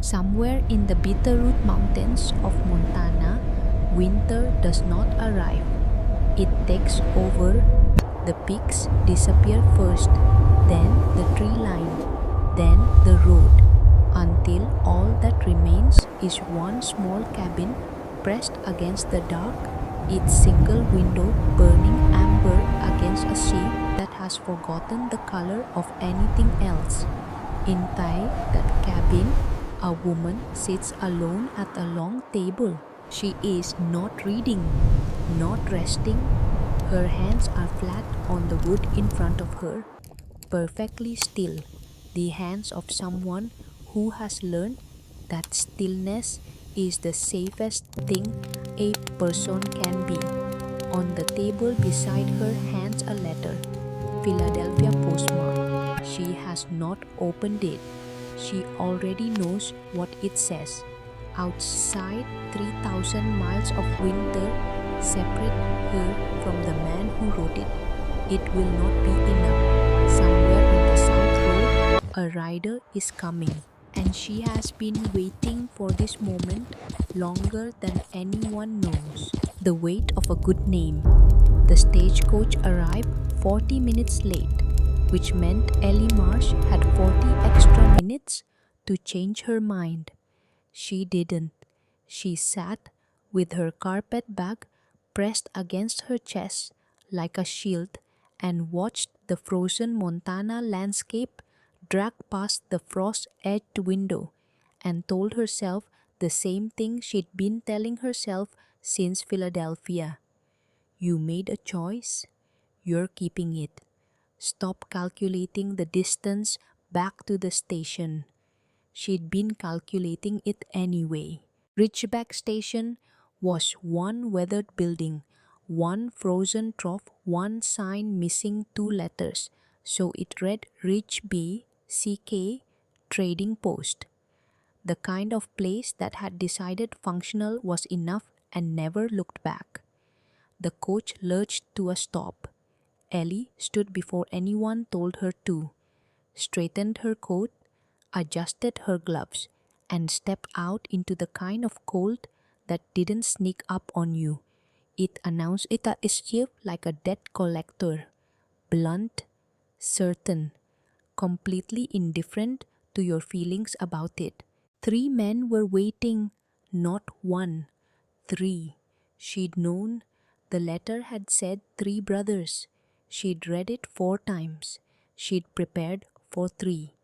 Somewhere in the Bitterroot Mountains of Montana, winter does not arrive. It takes over. The peaks disappear first, then the tree line, then the road, until all that remains is one small cabin pressed against the dark, its single window burning amber against a sea that has forgotten the color of anything else. Inside that cabin, a woman sits alone at a long table. She is not reading, not resting. Her hands are flat on the wood in front of her, perfectly still, the hands of someone who has learned that stillness is the safest thing a person can be. On the table beside her hangs a letter, Philadelphia postmark. She has not opened it. She already knows what it says. Outside, 3,000 miles of winter separate her from the man who wrote it. It will not be enough. Somewhere on the south road, a rider is coming, and she has been waiting for this moment longer than anyone knows. The weight of a good name. The stagecoach arrived 40 minutes late, which meant Ellie Marsh had 40 extra minutes to change her mind. She didn't. She sat with her carpet bag pressed against her chest like a shield and watched the frozen Montana landscape drag past the frost-edged window and told herself the same thing she'd been telling herself since Philadelphia. You made a choice, you're keeping it. Stop calculating the distance back to the station. She'd been calculating it anyway. Ridgeback Station was one weathered building, one frozen trough, one sign missing two letters, so it read Ridge Bay, CK, Trading Post. The kind of place that had decided functional was enough and never looked back. The coach lurched to a stop. Ellie stood before anyone told her to, straightened her coat, adjusted her gloves, and stepped out into the kind of cold that didn't sneak up on you. It announced itself like a debt collector, blunt, certain, completely indifferent to your feelings about it. Three men were waiting, not one, three. She'd known. The letter had said three brothers. She'd read it 4 times. She'd prepared for three.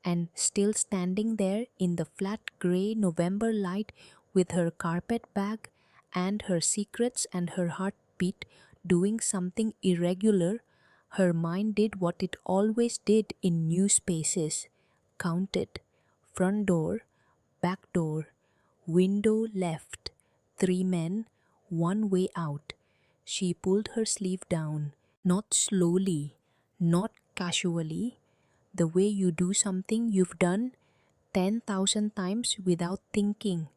And still standing there in the flat grey November light with her carpet bag and her secrets and her heartbeat doing something irregular, her mind did what it always did in new spaces, counted. Front door, back door, window left, three men, one way out. She pulled her sleeve down, not slowly, not casually, the way you do something you've done 10,000 times without thinking.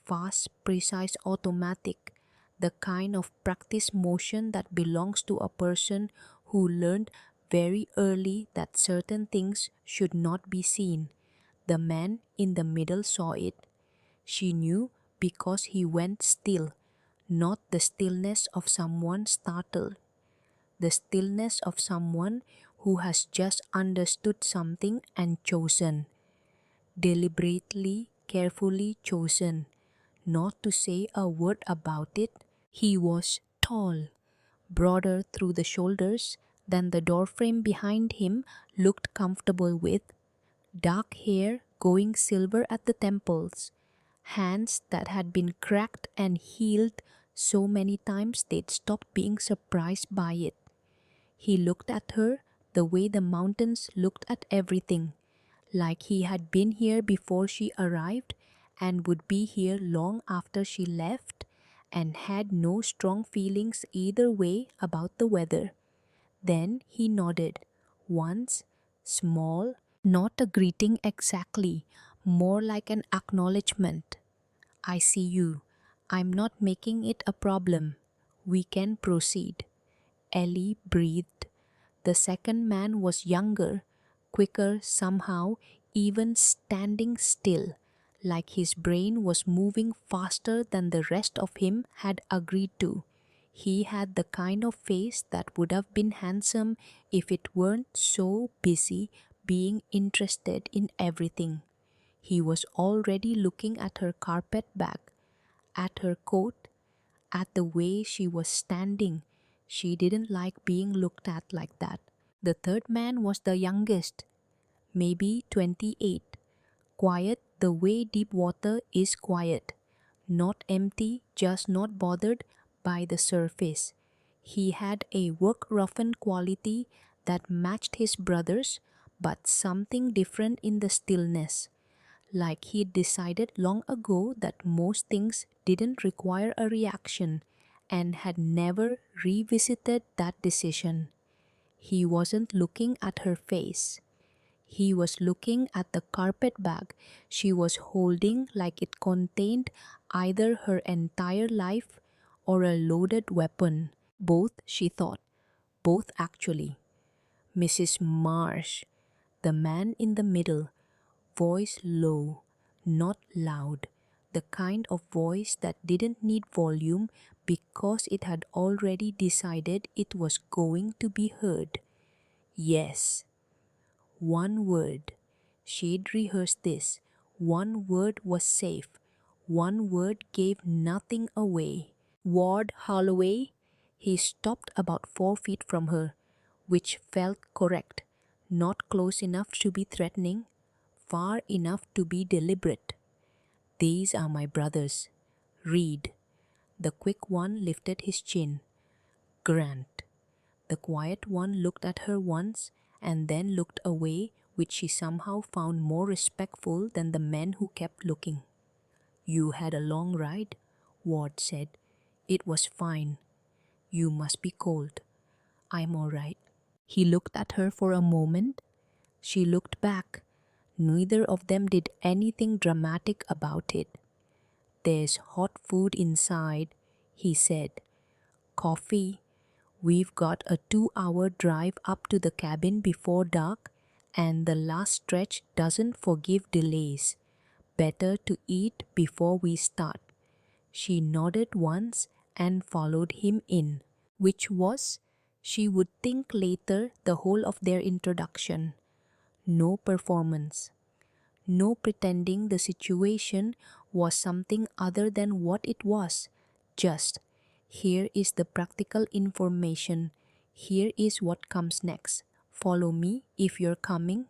Fast, precise, automatic, the kind of practice motion that belongs to a person who learned very early that certain things should not be seen. The man in the middle saw it. She knew because he went still, not the stillness of someone startled, the stillness of someone who has just understood something and chosen, deliberately, carefully chosen, not to say a word about it. He was tall, broader through the shoulders than the doorframe behind him looked comfortable with, dark hair going silver at the temples, hands that had been cracked and healed so many times they'd stopped being surprised by it. He looked at her the way the mountains looked at everything, like he had been here before she arrived and would be here long after she left, and had no strong feelings either way about the weather. Then he nodded, once, small, not a greeting exactly, more like an acknowledgement. I see you. I'm not making it a problem. We can proceed. Ellie breathed. The second man was younger, quicker somehow, even standing still, like his brain was moving faster than the rest of him had agreed to. He had the kind of face that would have been handsome if it weren't so busy being interested in everything. He was already looking at her carpet bag, at her coat, at the way she was standing. She didn't like being looked at like that. The third man was the youngest, maybe 28, quiet the way deep water is quiet, not empty, just not bothered by the surface. He had a work-roughened quality that matched his brother's, but something different in the stillness, like he'd decided long ago that most things didn't require a reaction and had never revisited that decision. He wasn't looking at her face. He was looking at the carpet bag she was holding like it contained either her entire life or a loaded weapon. Both, she thought. Both, actually. Mrs. Marsh, the man in the middle, voice low, not loud, the kind of voice that didn't need volume because it had already decided it was going to be heard. Yes. One word. She'd rehearsed this. One word was safe. One word gave nothing away. Ward Holloway. He stopped about 4 feet from her, which felt correct. Not close enough to be threatening, far enough to be deliberate. These are my brothers. Read. The quick one lifted his chin. Grant. The quiet one looked at her once and then looked away, which she somehow found more respectful than the men who kept looking. You had a long ride, Ward said. It was fine. You must be cold. I'm all right. He looked at her for a moment. She looked back. Neither of them did anything dramatic about it. There's hot food inside, he said. Coffee. We've got a 2-hour drive up to the cabin before dark, and the last stretch doesn't forgive delays. Better to eat before we start. She nodded once and followed him in, which was, she would think later, the whole of their introduction. No performance. No pretending the situation was something other than what it was. Just, here is the practical information. Here is what comes next. Follow me if you're coming.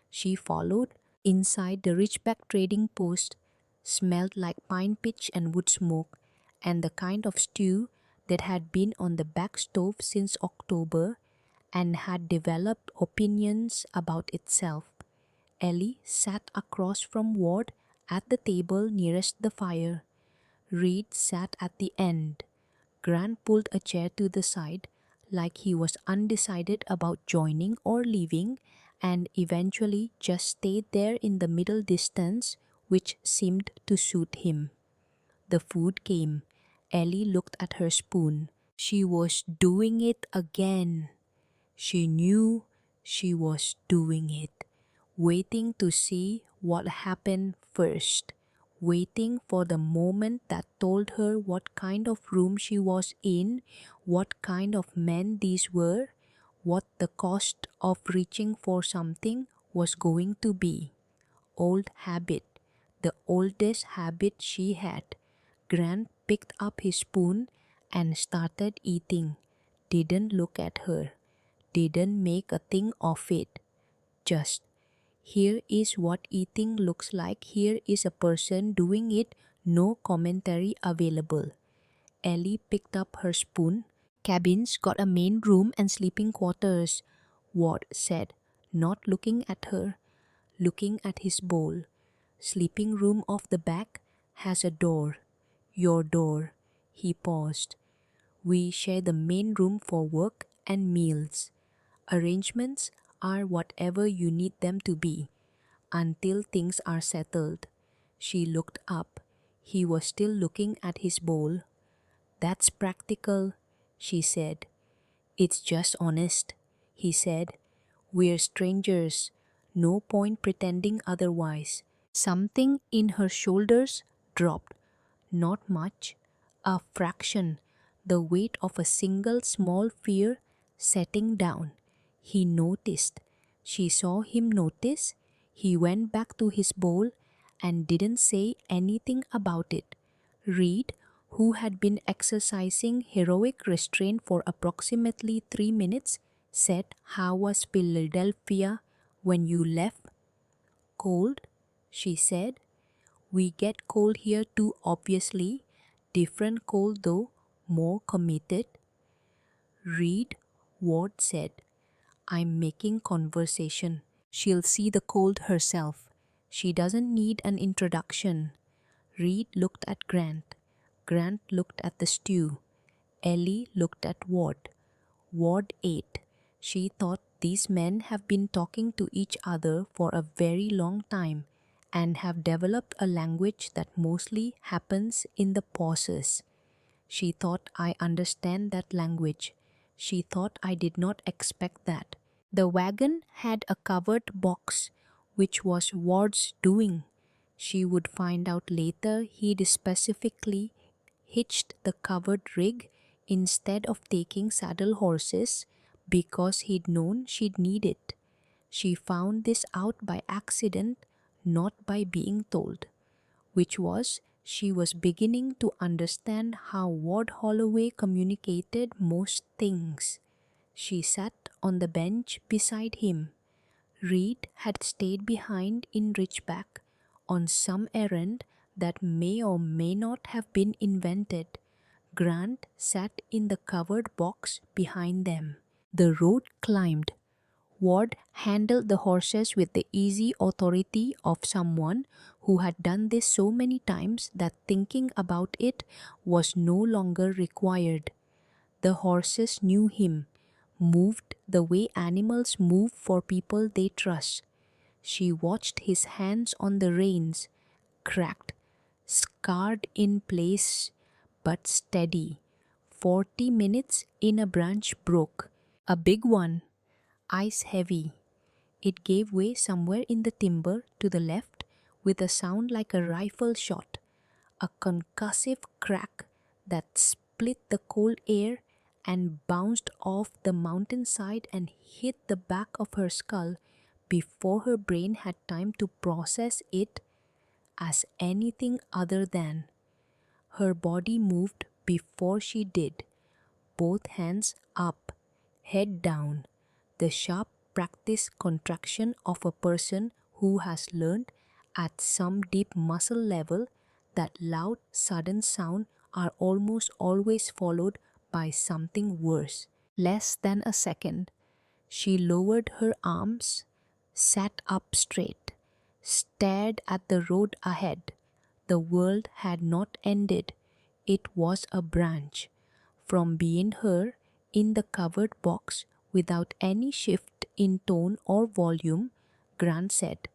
She followed. Inside, the Ridgeback trading post smelled like pine pitch and wood smoke, and the kind of stew that had been on the back stove since October and had developed opinions about itself. Ellie sat across from Ward at the table nearest the fire. Reed sat at the end. Grant pulled a chair to the side, like he was undecided about joining or leaving, and eventually just stayed there in the middle distance, which seemed to suit him. The food came. Ellie looked at her spoon. She was doing it again. She knew she was doing it. Waiting to see what happened first, waiting for the moment that told her what kind of room she was in, what kind of men these were, what the cost of reaching for something was going to be. Old habit, the oldest habit she had. Grant picked up his spoon and started eating, didn't look at her, didn't make a thing of it, just, here is what eating looks like. Here is a person doing it. No commentary available. Ellie picked up her spoon. Cabin's got a main room and sleeping quarters, Ward said, not looking at her, looking at his bowl. Sleeping room off the back has a door. Your door. He paused. We share the main room for work and meals. Arrangements are whatever you need them to be, until things are settled. She looked up. He was still looking at his bowl. That's practical, she said. It's just honest, he said. We're strangers. No point pretending otherwise. Something in her shoulders dropped. Not much, a fraction, the weight of a single small fear setting down. He noticed. She saw him notice. He went back to his bowl and didn't say anything about it. Reed, who had been exercising heroic restraint for approximately 3 minutes, said, "How was Philadelphia when you left?" "Cold," she said. "We get cold here too, obviously. Different cold though, more committed." "Read," Ward said. "I'm making conversation. She'll see the cold herself. She doesn't need an introduction." Reed looked at Grant. Grant looked at the stew. Ellie looked at Ward. Ward ate. She thought these men have been talking to each other for a very long time and have developed a language that mostly happens in the pauses. She thought, "I understand that language." She thought, "I did not expect that." The wagon had a covered box, which was Ward's doing. She would find out later he'd specifically hitched the covered rig instead of taking saddle horses because he'd known she'd need it. She found this out by accident, not by being told, which was she was beginning to understand how Ward Holloway communicated most things. She sat on the bench beside him. Reed had stayed behind in Ridgeback on some errand that may or may not have been invented. Grant sat in the covered box behind them. The road climbed. Ward handled the horses with the easy authority of someone who had done this so many times that thinking about it was no longer required. The horses knew him, moved the way animals move for people they trust. She watched his hands on the reins, cracked, scarred in place, but steady. 40 minutes in a branch broke, a big one, ice heavy. It gave way somewhere in the timber to the left with a sound like a rifle shot, a concussive crack that split the cold air and bounced off the mountainside and hit the back of her skull before her brain had time to process it as anything other than. Her body moved before she did, both hands up, head down, the sharp practiced contraction of a person who has learned at some deep muscle level that loud, sudden sound are almost always followed by something worse. Less than a second. She lowered her arms, sat up straight, stared at the road ahead. The world had not ended. It was a branch. From behind her, in the covered box, without any shift in tone or volume, Grant said,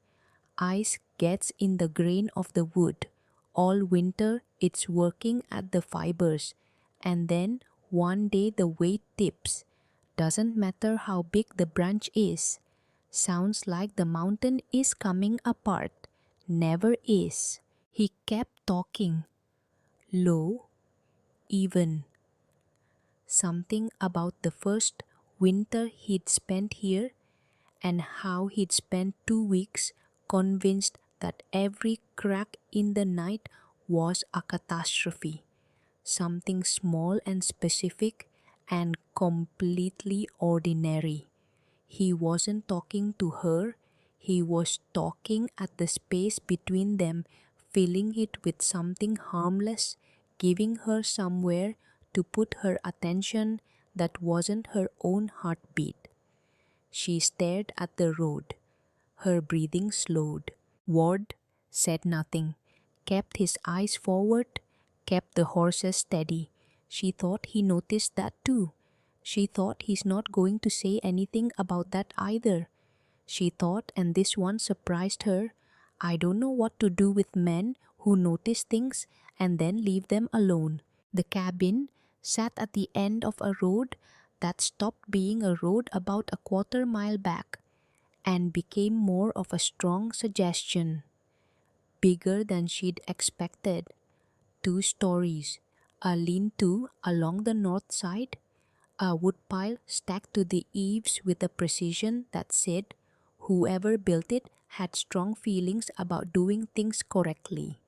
"Ice gets in the grain of the wood. All winter it's working at the fibers. And then one day the weight tips. Doesn't matter how big the branch is. Sounds like the mountain is coming apart. Never is." He kept talking. Low, even. Something about the first winter he'd spent here and how he'd spent 2 weeks convinced that every crack in the night was a catastrophe. Something small and specific and completely ordinary. He wasn't talking to her, he was talking at the space between them, filling it with something harmless, giving her somewhere to put her attention that wasn't her own heartbeat. She stared at the road. Her breathing slowed. Ward said nothing, kept his eyes forward, kept the horses steady. She thought he noticed that too. She thought he's not going to say anything about that either. She thought, and this one surprised her, I don't know what to do with men who notice things and then leave them alone. The cabin sat at the end of a road that stopped being a road about a quarter mile back and became more of a strong suggestion. bigger than she'd expected. 2 stories, a lean-to along the north side, a woodpile stacked to the eaves with a precision that said whoever built it had strong feelings about doing things correctly.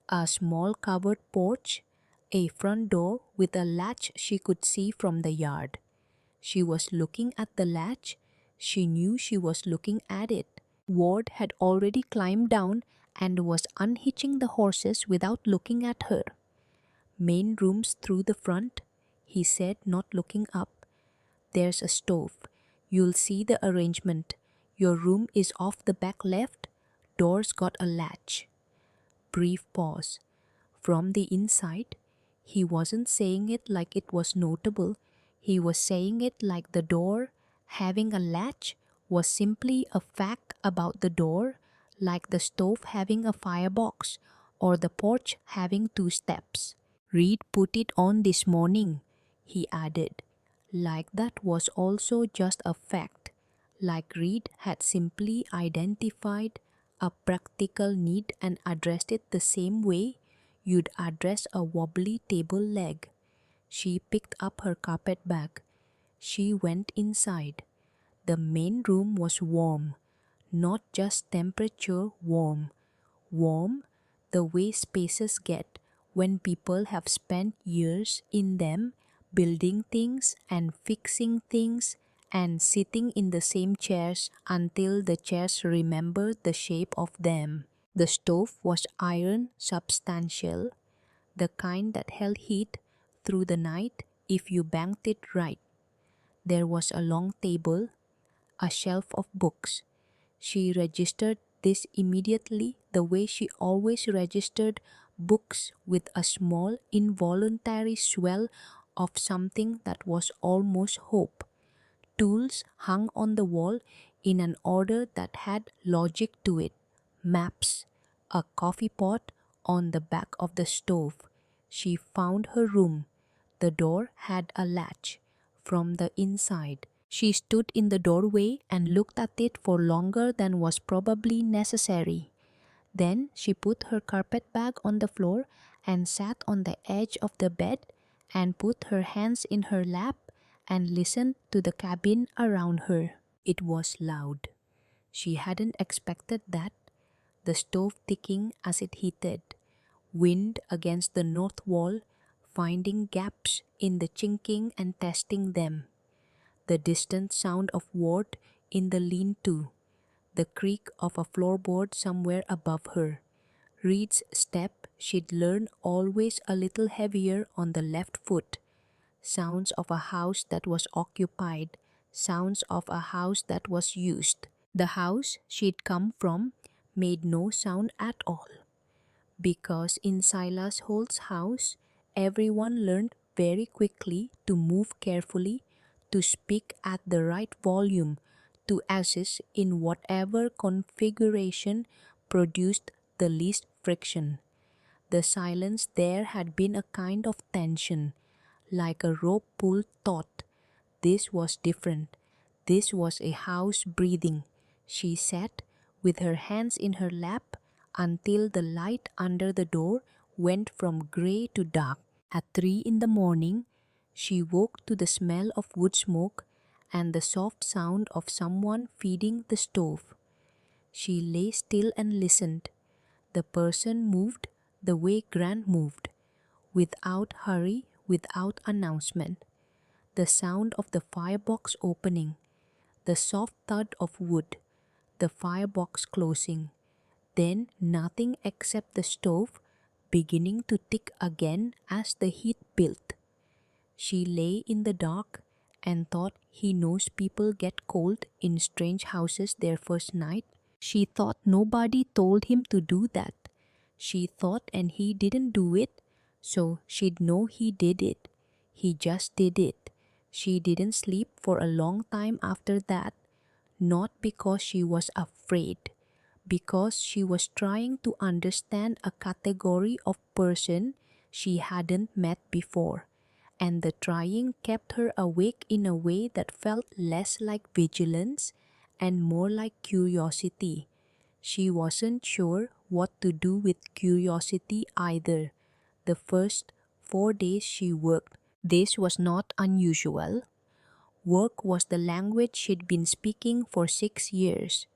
A small covered porch, a front door with a latch she could see from the yard. She was looking at the latch. She knew she was looking at it. Ward had already climbed down and was unhitching the horses without looking at her. Main rooms through the front, he said, not looking up. There's a stove. You'll see the arrangement. Your room is off the back left. Door's got a latch. Brief pause. From the inside, he wasn't saying it like it was notable. He was saying it like the door, having a latch, was simply a fact about the door, like the stove having a firebox or the porch having 2 steps. Reed put it on this morning, he added, like that was also just a fact, like Reed had simply identified a practical need and addressed it the same way you'd address a wobbly table leg. She picked up her carpet bag. She went inside. The main room was warm, not just temperature warm. Warm the way spaces get when people have spent years in them building things and fixing things and sitting in the same chairs until the chairs remember the shape of them. The stove was iron substantial, the kind that held heat through the night if you banked it right. There was a long table, a shelf of books. She registered this immediately the way she always registered books, with a small involuntary swell of something that was almost hope. Tools hung on the wall in an order that had logic to it. Maps, a coffee pot on the back of the stove. She found her room. The door had a latch. From the inside, she stood in the doorway and looked at it for longer than was probably necessary. Then she put her carpet bag on the floor and sat on the edge of the bed and put her hands in her lap and listened to the cabin around her. It was loud. She hadn't expected that. The stove ticking as it heated, wind against the north wall, finding gaps in the chinking and testing them. The distant sound of Ward in the lean-to, the creak of a floorboard somewhere above her. Reed's step she'd learned always a little heavier on the left foot. Sounds of a house that was occupied, sounds of a house that was used. The house she'd come from made no sound at all. Because in Silas Holt's house, everyone learned very quickly to move carefully, to speak at the right volume, to assist in whatever configuration produced the least friction. The silence there had been a kind of tension, like a rope pulled taut. This was different. This was a house breathing. She sat with her hands in her lap until the light under the door went from gray to dark. At 3 in the morning, she woke to the smell of wood smoke and the soft sound of someone feeding the stove. She lay still and listened. The person moved the way Grant moved, without hurry, without announcement. The sound of the firebox opening, the soft thud of wood, the firebox closing, then nothing except the stove beginning to tick again as the heat built. She lay in the dark and thought, he knows people get cold in strange houses their first night. She thought nobody told him to do that. She thought and he didn't do it, so she'd know he did it. He just did it. She didn't sleep for a long time after that, not because she was afraid, because she was trying to understand a category of person she hadn't met before, and the trying kept her awake in a way that felt less like vigilance and more like curiosity. She wasn't sure what to do with curiosity either. The first 4 days she worked. This was not unusual. Work was the language she'd been speaking for 6 years,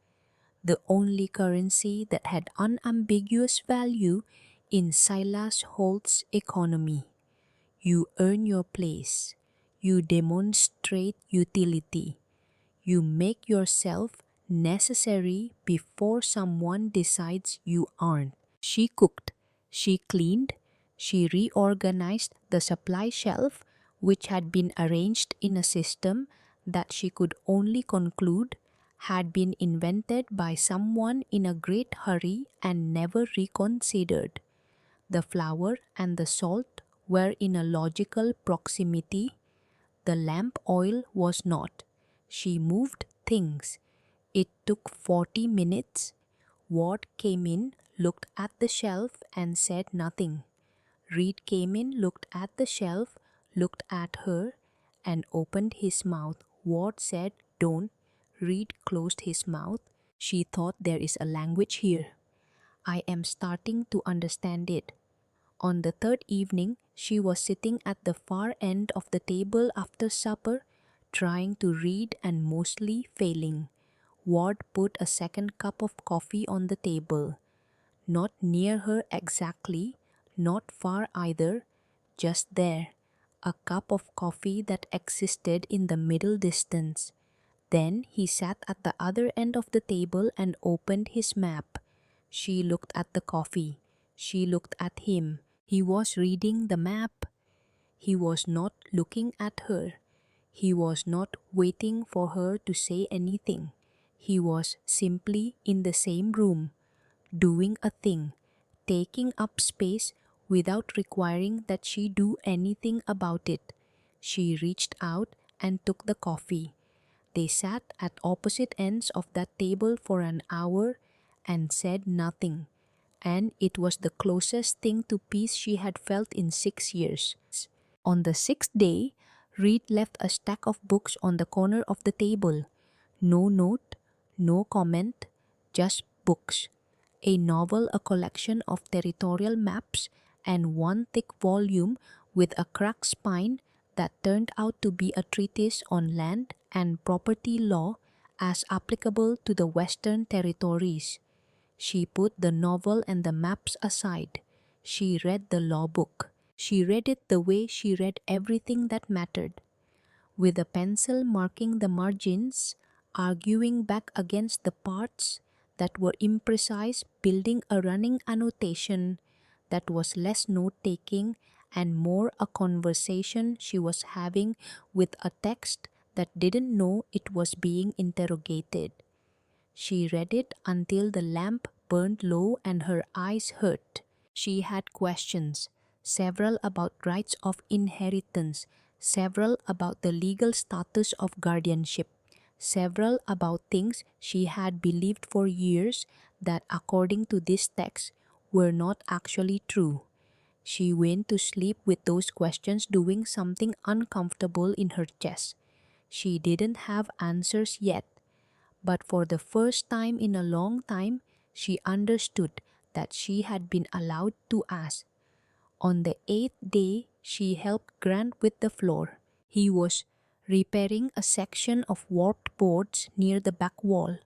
the only currency that had unambiguous value in Silas Holt's economy. You earn your place. You demonstrate utility. You make yourself necessary before someone decides you aren't. She cooked, she cleaned, she reorganized the supply shelf, which had been arranged in a system that she could only conclude had been invented by someone in a great hurry and never reconsidered. The flour and the salt were in a logical proximity. The lamp oil was not. She moved things. It took 40 minutes. Ward came in, looked at the shelf, and said nothing. Reed came in, looked at the shelf, looked at her, and opened his mouth. Ward said, "Don't." Reed closed his mouth. She thought, there is a language here. I am starting to understand it. On the third evening, she was sitting at the far end of the table after supper, trying to read and mostly failing. Ward put a second cup of coffee on the table. Not near her exactly, not far either, just there. A cup of coffee that existed in the middle distance. Then he sat at the other end of the table and opened his map. She looked at the coffee. She looked at him. He was reading the map. He was not looking at her. He was not waiting for her to say anything. He was simply in the same room, doing a thing, taking up space without requiring that she do anything about it. She reached out and took the coffee. They sat at opposite ends of that table for an hour and said nothing, and it was the closest thing to peace she had felt in 6 years. On the sixth day, Reed left a stack of books on the corner of the table. No note, no comment, just books. A novel, a collection of territorial maps, and one thick volume with a cracked spine that turned out to be a treatise on land and property law as applicable to the Western Territories. She put the novel and the maps aside. She read the law book. She read it the way she read everything that mattered, with a pencil marking the margins, arguing back against the parts that were imprecise, building a running annotation that was less note-taking and more a conversation she was having with a text that didn't know it was being interrogated. She read it until the lamp burned low and her eyes hurt. She had questions, several about rights of inheritance, several about the legal status of guardianship, several about things she had believed for years that, according to this text, were not actually true. She went to sleep with those questions doing something uncomfortable in her chest. She didn't have answers yet, but for the first time in a long time, she understood that she had been allowed to ask. On the eighth day, she helped Grant with the floor. He was repairing a section of warped boards near the back wall.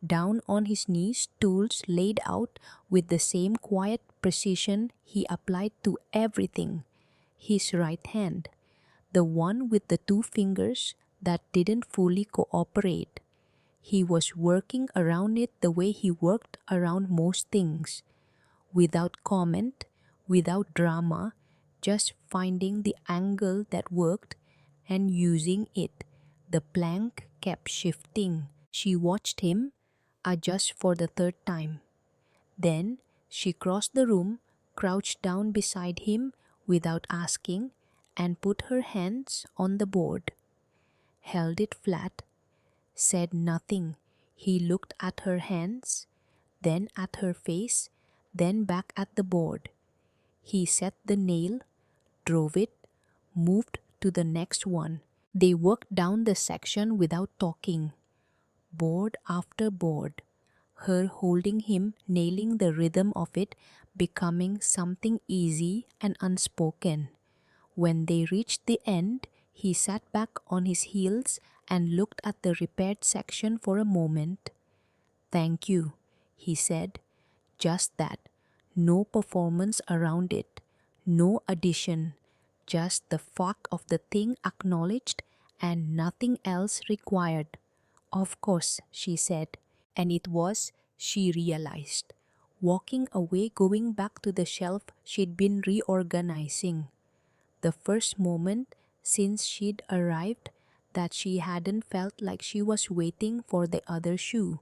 Down on his knees, tools laid out with the same quiet precision he applied to everything. His right hand, the one with the two fingers that didn't fully cooperate. He was working around it the way he worked around most things, without comment, without drama, just finding the angle that worked and using it. The plank kept shifting. She watched him adjust for the third time. Then she crossed the room, crouched down beside him without asking, and put her hands on the board, held it flat, said nothing. He looked at her hands, then at her face, then back at the board. He set the nail, drove it, moved to the next one. They worked down the section without talking, board after board, her holding him, nailing the rhythm of it, becoming something easy and unspoken. When they reached the end, he sat back on his heels and looked at the repaired section for a moment. "Thank you," he said. Just that. No performance around it. No addition. Just the fact of the thing acknowledged and nothing else required. "Of course," she said. And it was, she realized, walking away, going back to the shelf she'd been reorganizing. The first moment since she'd arrived that she hadn't felt like she was waiting for the other shoe.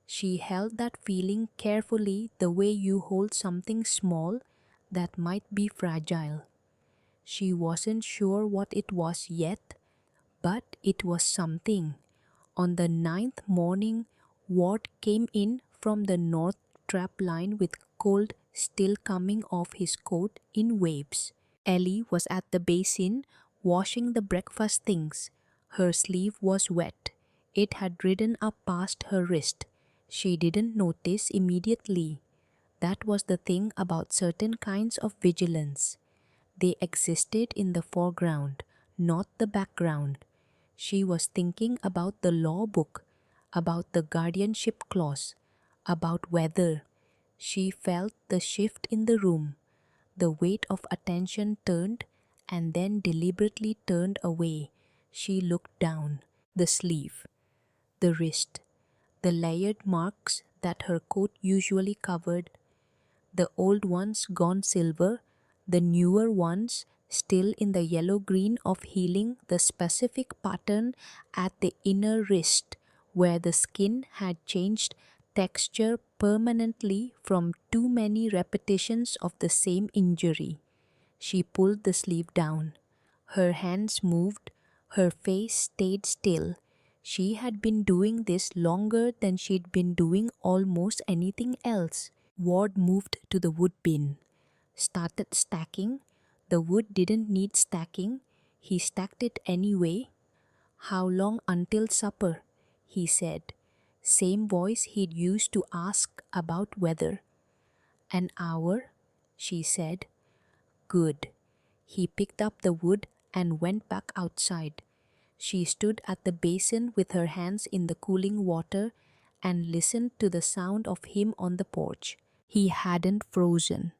She held that feeling carefully, the way you hold something small that might be fragile. She wasn't sure what it was yet, but it was something. On the 9th morning, Ward came in from the north trap line with cold still coming off his coat in waves. Ellie was at the basin washing the breakfast things. Her sleeve was wet. It had ridden up past her wrist. She didn't notice immediately. That was the thing about certain kinds of vigilance. They existed in the foreground, not the background. She was thinking about the law book, about the guardianship clause, about weather. She felt the shift in the room. The weight of attention turned and then deliberately turned away. She looked down. The sleeve, the wrist, the layered marks that her coat usually covered, the old ones gone silver, the newer ones still in the yellow-green of healing, the specific pattern at the inner wrist where the skin had changed texture permanently from too many repetitions of the same injury. She pulled the sleeve down. Her hands moved, her face stayed still. She had been doing this longer than she'd been doing almost anything else. Ward moved to the wood bin, started stacking. The wood didn't need stacking. He stacked it anyway. "How long until supper?" he said. Same voice he'd used to ask about weather. "An hour," she said. "Good." He picked up the wood and went back outside. She stood at the basin with her hands in the cooling water and listened to the sound of him on the porch. He hadn't frozen,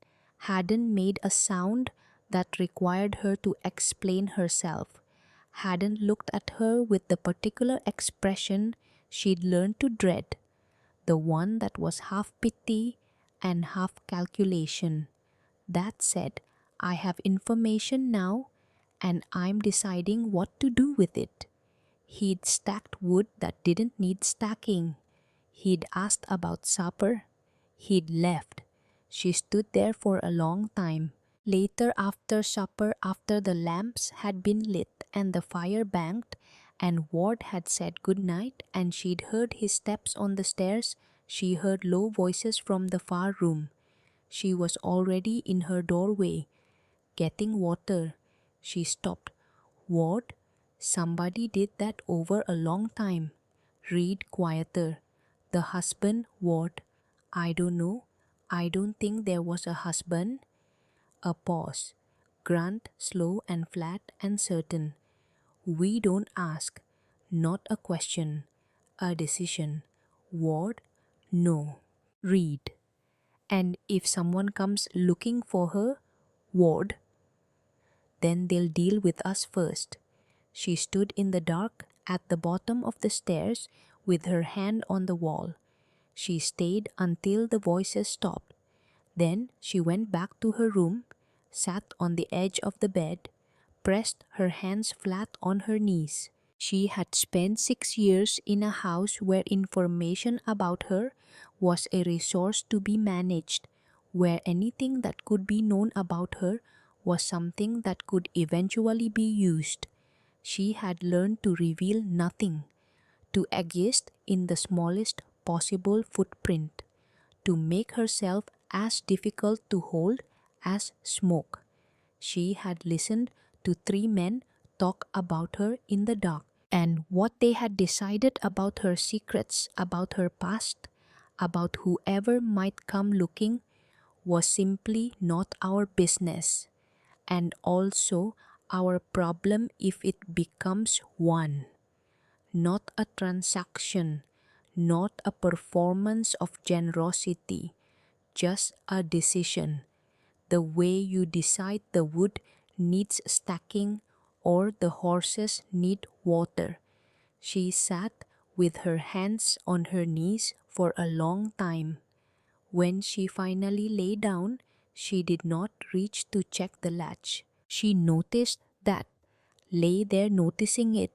hadn't made a sound that required her to explain herself, hadn't looked at her with the particular expression she'd learned to dread, the one that was half pity and half calculation. That said, "I have information now, and I'm deciding what to do with it." He'd stacked wood that didn't need stacking. He'd asked about supper. He'd left. She stood there for a long time. Later, after supper, after the lamps had been lit and the fire banked, and Ward had said good night and she'd heard his steps on the stairs, she heard low voices from the far room. She was already in her doorway, getting water. She stopped. "Ward?" Somebody did that over a long time. Read quieter. "The husband, Ward." "I don't know. I don't think there was a husband." A pause. Grunt, slow and flat and certain. "We don't ask." Not a question. A decision. "Ward?" "No." "Read." "And if someone comes looking for her, Ward?" "Then they'll deal with us first." She stood in the dark at the bottom of the stairs with her hand on the wall. She stayed until the voices stopped. Then she went back to her room, sat on the edge of the bed, pressed her hands flat on her knees. She had spent 6 years in a house where information about her was a resource to be managed, where anything that could be known about her was something that could eventually be used. She had learned to reveal nothing, to exist in the smallest possible footprint, to make herself as difficult to hold as smoke. She had listened to 3 men talk about her in the dark, and what they had decided about her secrets, about her past, about whoever might come looking was simply not our business, and also our problem if it becomes one. Not a transaction, not a performance of generosity, just a decision. The way you decide the wood needs stacking or the horses need water. She sat with her hands on her knees for a long time. When she finally lay down, she did not reach to check the latch. She noticed that, lay there noticing it,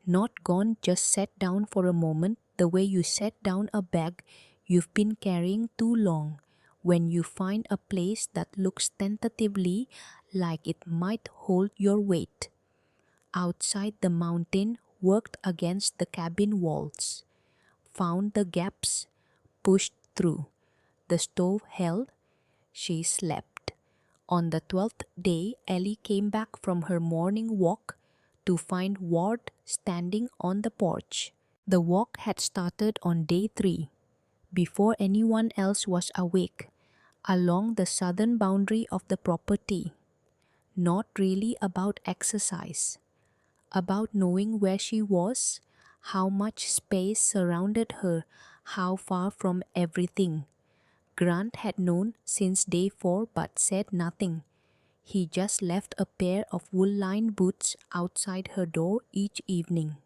not gone, just sat down for a moment the way you set down a bag you've been carrying too long when you find a place that looks tentatively like it might hold your weight. Outside, the mountain worked against the cabin walls, found the gaps, pushed through. The stove held. She slept. On the 12th day, Ellie came back from her morning walk to find Ward standing on the porch. The walk had started on day 3, before anyone else was awake, along the southern boundary of the property. Not really about exercise, about knowing where she was, how much space surrounded her, how far from everything. Grant had known since day 4 but said nothing. He just left a pair of wool-lined boots outside her door each evening.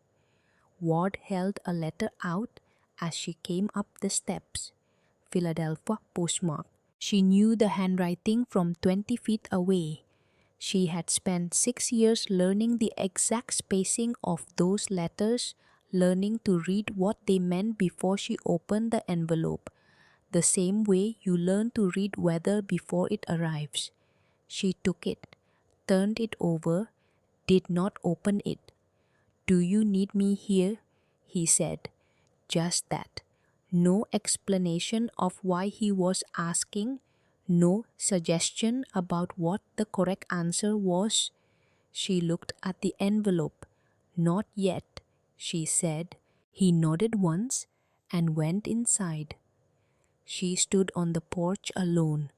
Ward held a letter out as she came up the steps. Philadelphia postmark. She knew the handwriting from 20 feet away. She had spent 6 years learning the exact spacing of those letters, learning to read what they meant before she opened the envelope, the same way you learn to read weather before it arrives. She took it, turned it over, did not open it. "Do you need me here?" he said. Just that. No explanation of why he was asking, no suggestion about what the correct answer was. She looked at the envelope. "Not yet," she said. He nodded once and went inside. She stood on the porch alone.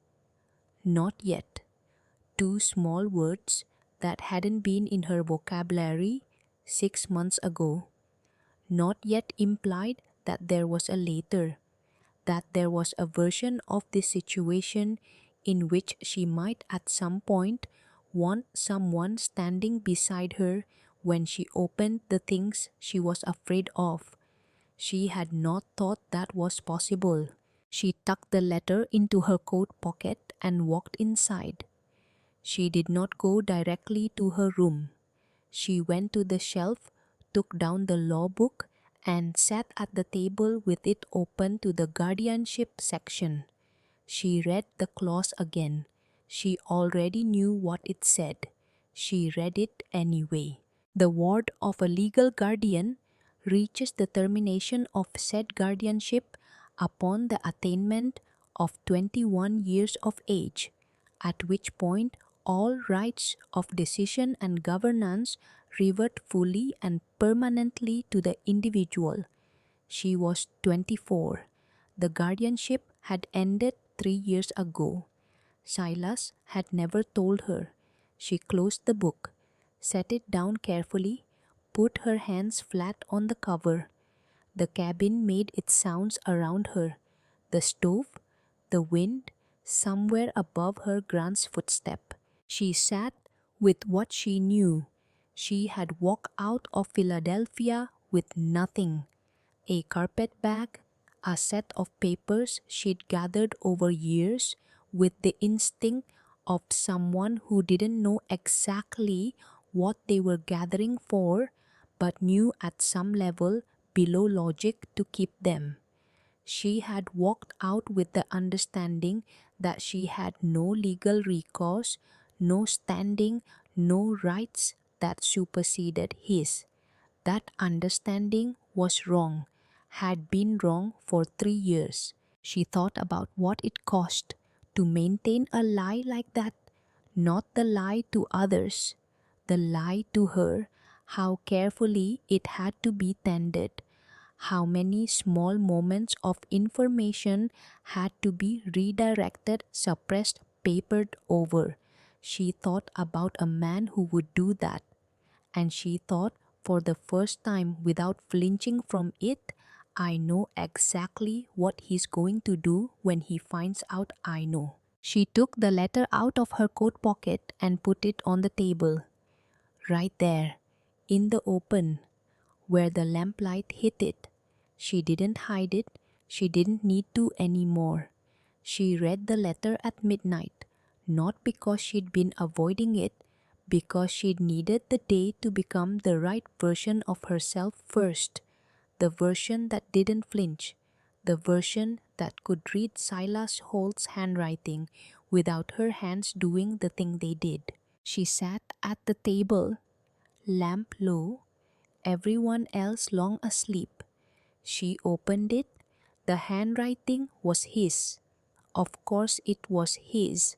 Not yet. 2 small words that hadn't been in her vocabulary 6 months ago. Not yet implied that there was a later, that there was a version of this situation in which she might at some point want someone standing beside her when she opened the things she was afraid of. She had not thought that was possible. She tucked the letter into her coat pocket and walked inside. She did not go directly to her room. She went to the shelf, took down the law book, and sat at the table with it open to the guardianship section. She read the clause again. She already knew what it said. She read it anyway. The ward of a legal guardian reaches the termination of said guardianship upon the attainment of 21 years of age, at which point all rights of decision and governance revert fully and permanently to the individual. She was 24. The guardianship had ended 3 years ago. Silas had never told her. She closed the book, set it down carefully, put her hands flat on the cover. The cabin made its sounds around her. The stove, the wind, somewhere above her Grant's footstep. She sat with what she knew. She had walked out of Philadelphia with nothing. A carpet bag, a set of papers she'd gathered over years, with the instinct of someone who didn't know exactly what they were gathering for, but knew at some level below logic to keep them. She had walked out with the understanding that she had no legal recourse, no standing, no rights that superseded his. That understanding was wrong, had been wrong for 3 years. She thought about what it cost to maintain a lie like that, not the lie to others, the lie to her, how carefully it had to be tended, How many small moments of information had to be redirected, suppressed, papered over. She thought about a man who would do that. And she thought, for the first time without flinching from it, I know exactly what he's going to do when he finds out I know. She took the letter out of her coat pocket and put it on the table. Right there, in the open, where the lamplight hit it. She didn't hide it. She didn't need to anymore. She read the letter at midnight, not because she'd been avoiding it, because she needed the day to become the right version of herself first, the version that didn't flinch, the version that could read Silas Holt's handwriting without her hands doing the thing they did. She sat at the table, lamp low, everyone else long asleep. She opened it. The handwriting was his. Of course it was his.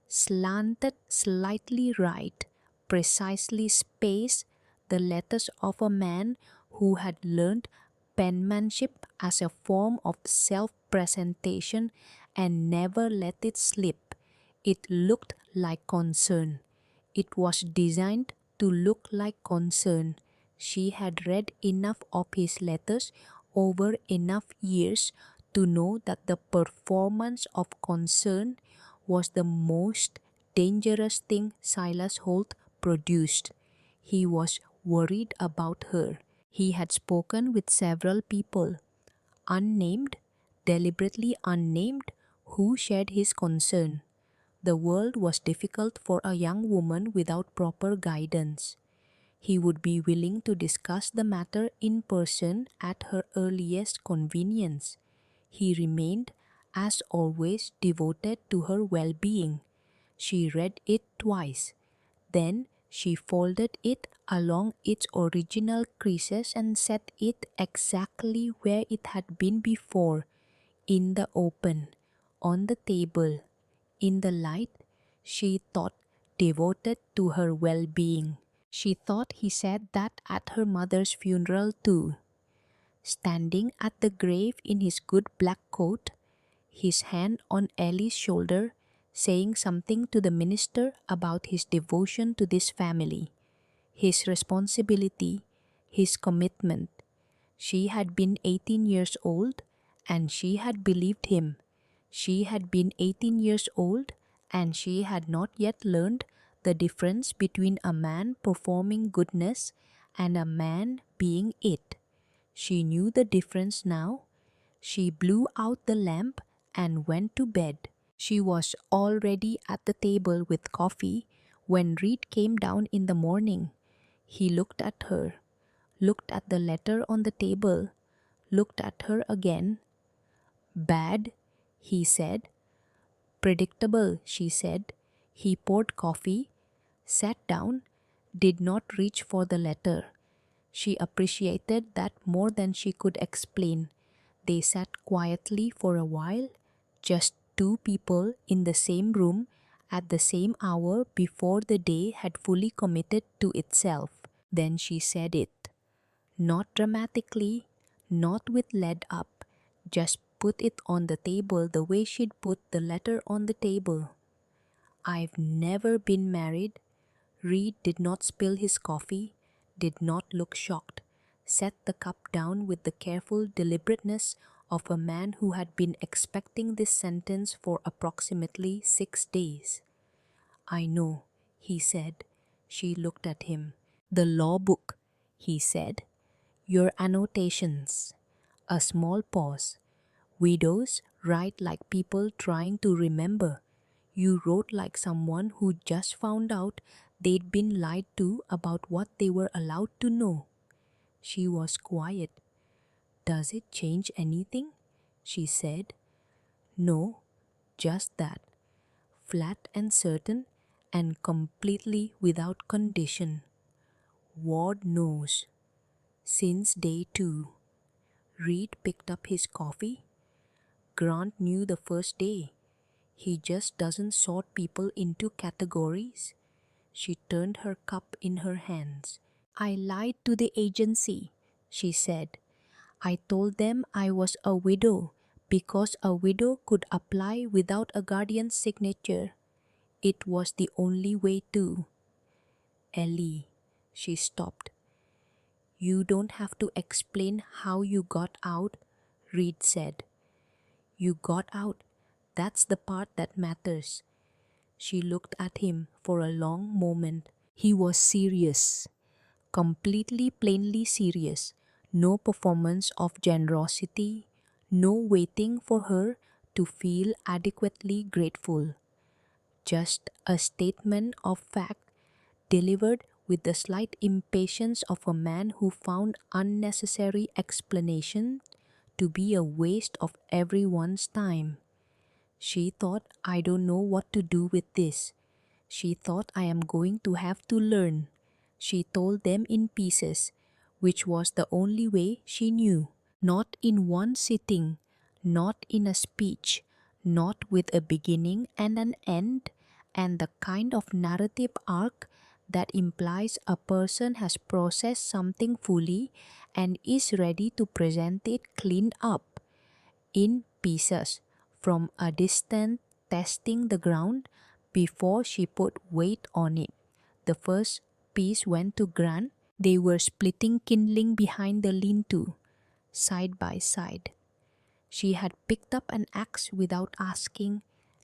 Slanted slightly right, precisely spaced, the letters of a man who had learned penmanship as a form of self-presentation and never let it slip. It looked like concern. It was designed to look like concern. She had read enough of his letters over enough years to know that the performance of concern was the most dangerous thing Silas Holt produced. He was worried about her. He had spoken with several people, unnamed, deliberately unnamed, who shared his concern. The world was difficult for a young woman without proper guidance. He would be willing to discuss the matter in person at her earliest convenience. He remained, as always, devoted to her well-being. She read it twice. Then she folded it along its original creases and set it exactly where it had been before, in the open, on the table, in the light, she thought, devoted to her well-being. She thought he said that at her mother's funeral too. Standing at the grave in his good black coat, his hand on Ellie's shoulder, saying something to the minister about his devotion to this family, his responsibility, his commitment. She had been 18 years old, and she had believed him. She had been 18 years old, and she had not yet learned the difference between a man performing goodness and a man being it. She knew the difference now. She blew out the lamp and went to bed. She was already at the table with coffee when Reed came down in the morning. He looked at her, looked at the letter on the table, looked at her again. Bad, he said. Predictable, she said. He poured coffee, sat down, did not reach for the letter. She appreciated that more than she could explain. They sat quietly for a while, just two people in the same room at the same hour before the day had fully committed to itself. Then she said it. Not dramatically, not with lead up, just put it on the table the way she'd put the letter on the table. I've never been married. Reed did not spill his coffee, did not look shocked, set the cup down with the careful deliberateness of a man who had been expecting this sentence for approximately 6 days. I know, he said. She looked at him. The law book, he said. Your annotations. A small pause. Widows write like people trying to remember. You wrote like someone who just found out they'd been lied to about what they were allowed to know. She was quiet. Does it change anything? She said. No, just that. Flat and certain and completely without condition. Ward knows. Since day 2. Reed picked up his coffee. Grant knew the first day. He just doesn't sort people into categories. She turned her cup in her hands. I lied to the agency, she said. I told them I was a widow because a widow could apply without a guardian's signature. It was the only way to. Ellie, she stopped. You don't have to explain how you got out, Reed said. You got out. That's the part that matters. She looked at him for a long moment. He was serious, completely plainly serious. No performance of generosity, no waiting for her to feel adequately grateful. Just a statement of fact delivered with the slight impatience of a man who found unnecessary explanation to be a waste of everyone's time. She thought, I don't know what to do with this. She thought I am going to have to learn. She told them in pieces, which was the only way she knew. Not in one sitting, not in a speech, not with a beginning and an end, and the kind of narrative arc that implies a person has processed something fully and is ready to present it cleaned up, in pieces, from a distance, testing the ground before she put weight on it. The first piece went to Grant. They were splitting kindling behind the lean-to, side by side. She had picked up an axe without asking,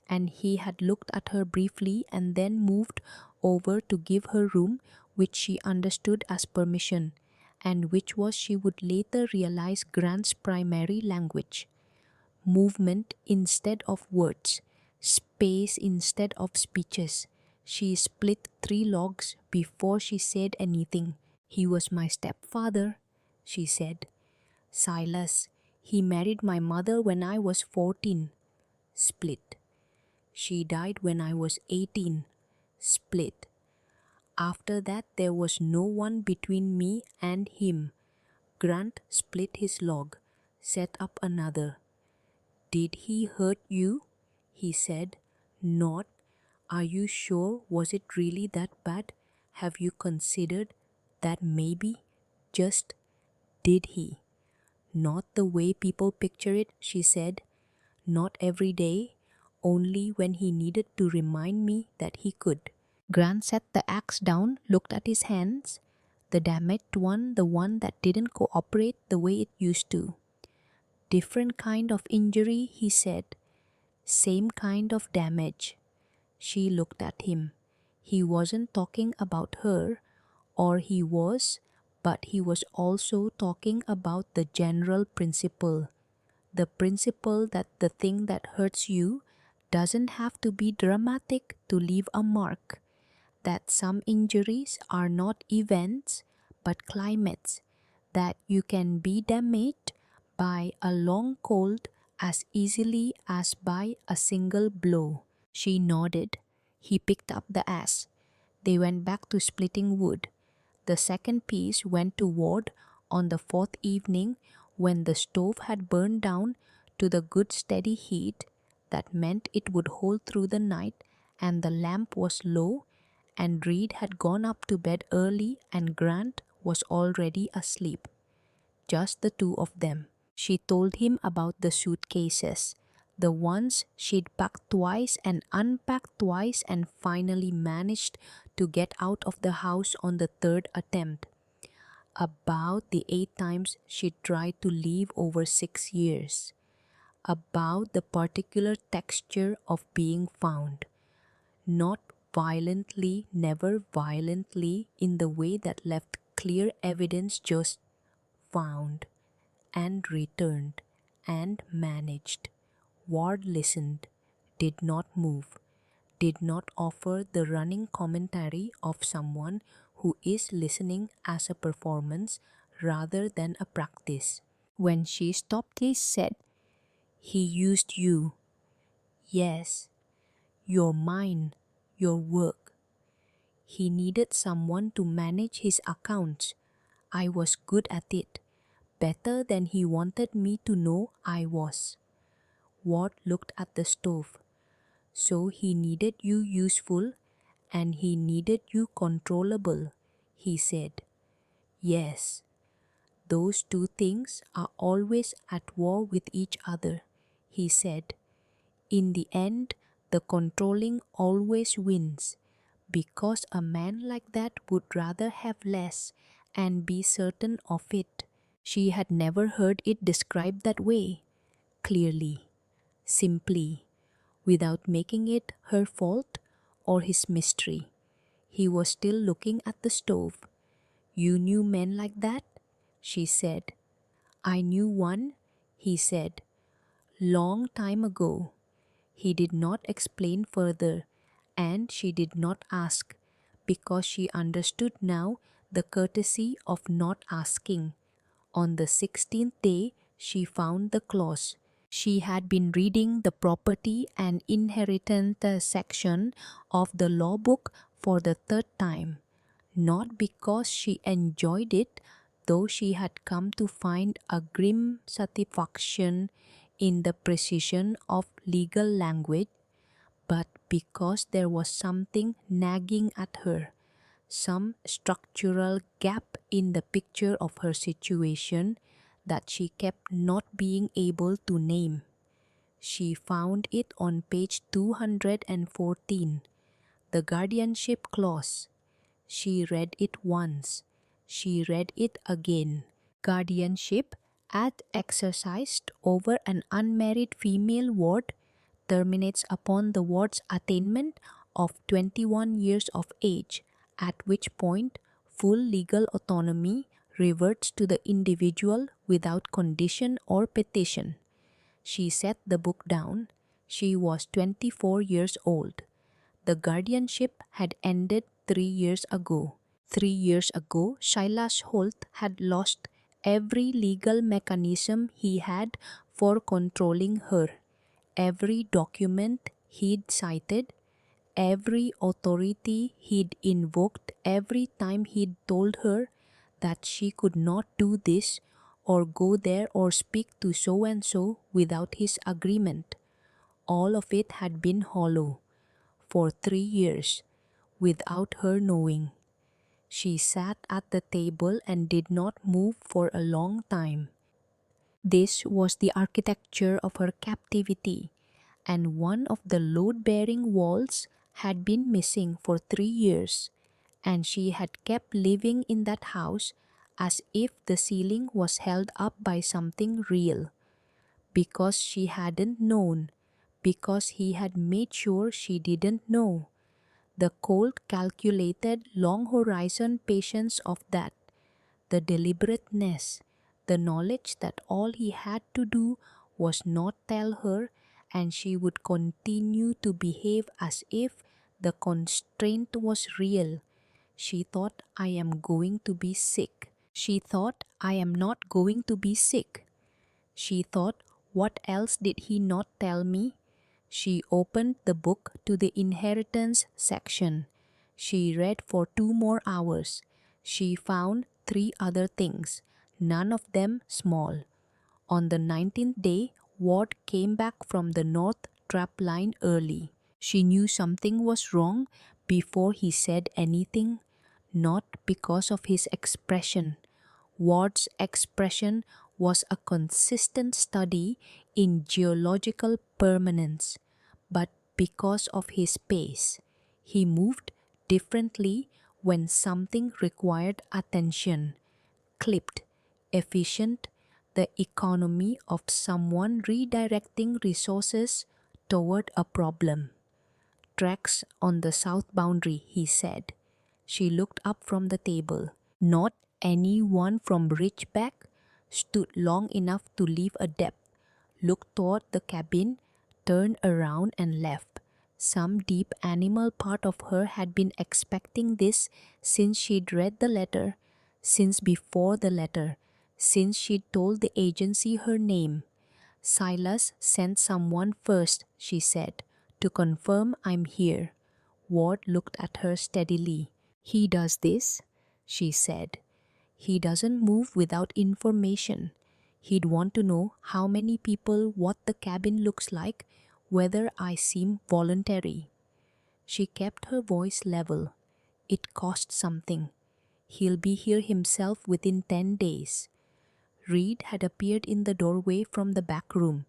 and he had looked at her briefly and then moved over to give her room, which she understood as permission, and which was, she would later realize, Grant's primary language. Movement instead of words, space instead of speeches. She split 3 logs before she said anything. He was my stepfather, she said. Silas, he married my mother when I was 14. Split. She died when I was 18. Split. After that, there was no one between me and him. Grant split his log, set up another. Did he hurt you? He said. Not. Are you sure? Was it really that bad? Have you considered that maybe? Just did he? Not the way people picture it, she said. Not every day, only when he needed to remind me that he could. Grant set the axe down, looked at his hands. The damaged one, the one that didn't cooperate the way it used to. Different kind of injury, he said. Same kind of damage. She looked at him. He wasn't talking about her, or he was, but he was also talking about the general principle. The principle that the thing that hurts you doesn't have to be dramatic to leave a mark. That some injuries are not events, but climates. That you can be damaged by a long cold as easily as by a single blow. She nodded. He picked up the axe. They went back to splitting wood. The second piece went to Ward on the 4th evening when the stove had burned down to the good steady heat that meant it would hold through the night, and the lamp was low, and Reed had gone up to bed early and Grant was already asleep. Just the two of them. She told him about the suitcases, the ones she'd packed twice and unpacked twice and finally managed to get out of the house on the 3rd attempt. About the 8 times she'd tried to leave over 6 years. About the particular texture of being found. Not violently, never violently, in the way that left clear evidence, just found and returned and managed. Ward listened, did not move, did not offer the running commentary of someone who is listening as a performance rather than a practice. When she stopped, he said, He used you. Yes, your mind, your work. He needed someone to manage his accounts. I was good at it, better than he wanted me to know I was. Ward looked at the stove. So he needed you useful and he needed you controllable, he said. Yes. Those two things are always at war with each other, he said. In the end, the controlling always wins, because a man like that would rather have less and be certain of it. She had never heard it described that way, clearly, simply, without making it her fault or his mystery. He was still looking at the stove. "You knew men like that?" she said. "I knew one," he said. "Long time ago." He did not explain further, and she did not ask, because she understood now the courtesy of not asking. On the 16th day, she found the clause. She had been reading the property and inheritance section of the law book for the third time, not because she enjoyed it, though she had come to find a grim satisfaction in the precision of legal language, but because there was something nagging at her, some structural gap in the picture of her situation that she kept not being able to name. She found it on page 214, the guardianship clause. She read it once. She read it again. Guardianship, as exercised over an unmarried female ward, terminates upon the ward's attainment of 21 years of age, at which point full legal autonomy reverts to the individual without condition or petition. She set the book down. She was 24 years old. The guardianship had ended 3 years ago. 3 years ago, Silas Holt had lost every legal mechanism he had for controlling her. Every document he'd cited, every authority he'd invoked every time he'd told her that she could not do this or go there or speak to so and so without his agreement. All of it had been hollow for 3 years, without her knowing. She sat at the table and did not move for a long time. This was the architecture of her captivity, and one of the load-bearing walls had been missing for 3 years, and she had kept living in that house as if the ceiling was held up by something real. Because she hadn't known, because he had made sure she didn't know. The cold, calculated, long-horizon patience of that, the deliberateness, the knowledge that all he had to do was not tell her, and she would continue to behave as if the constraint was real. She thought, "I am going to be sick." She thought, "I am not going to be sick." She thought, "What else did he not tell me?" She opened the book to the inheritance section. She read for 2 more hours. She found 3 other things, none of them small. On the 19th day, Ward came back from the North Trap Line early. She knew something was wrong before he said anything, not because of his expression. Ward's expression was a consistent study in geological permanence, but because of his pace. He moved differently when something required attention. Clipped, efficient, the economy of someone redirecting resources toward a problem. "Tracks on the south boundary," he said. She looked up from the table. Not any one from Ridgeback, stood long enough to leave a depth, looked toward the cabin, turned around and left. Some deep animal part of her had been expecting this since she'd read the letter, since before the letter, since she'd told the agency her name. "Silas sent someone first," she said, "to confirm I'm here." Ward looked at her steadily. "He does this," she said. "He doesn't move without information. He'd want to know how many people, what the cabin looks like, whether I seem voluntary." She kept her voice level. "It cost something. He'll be here himself within 10 days. Reed had appeared in the doorway from the back room.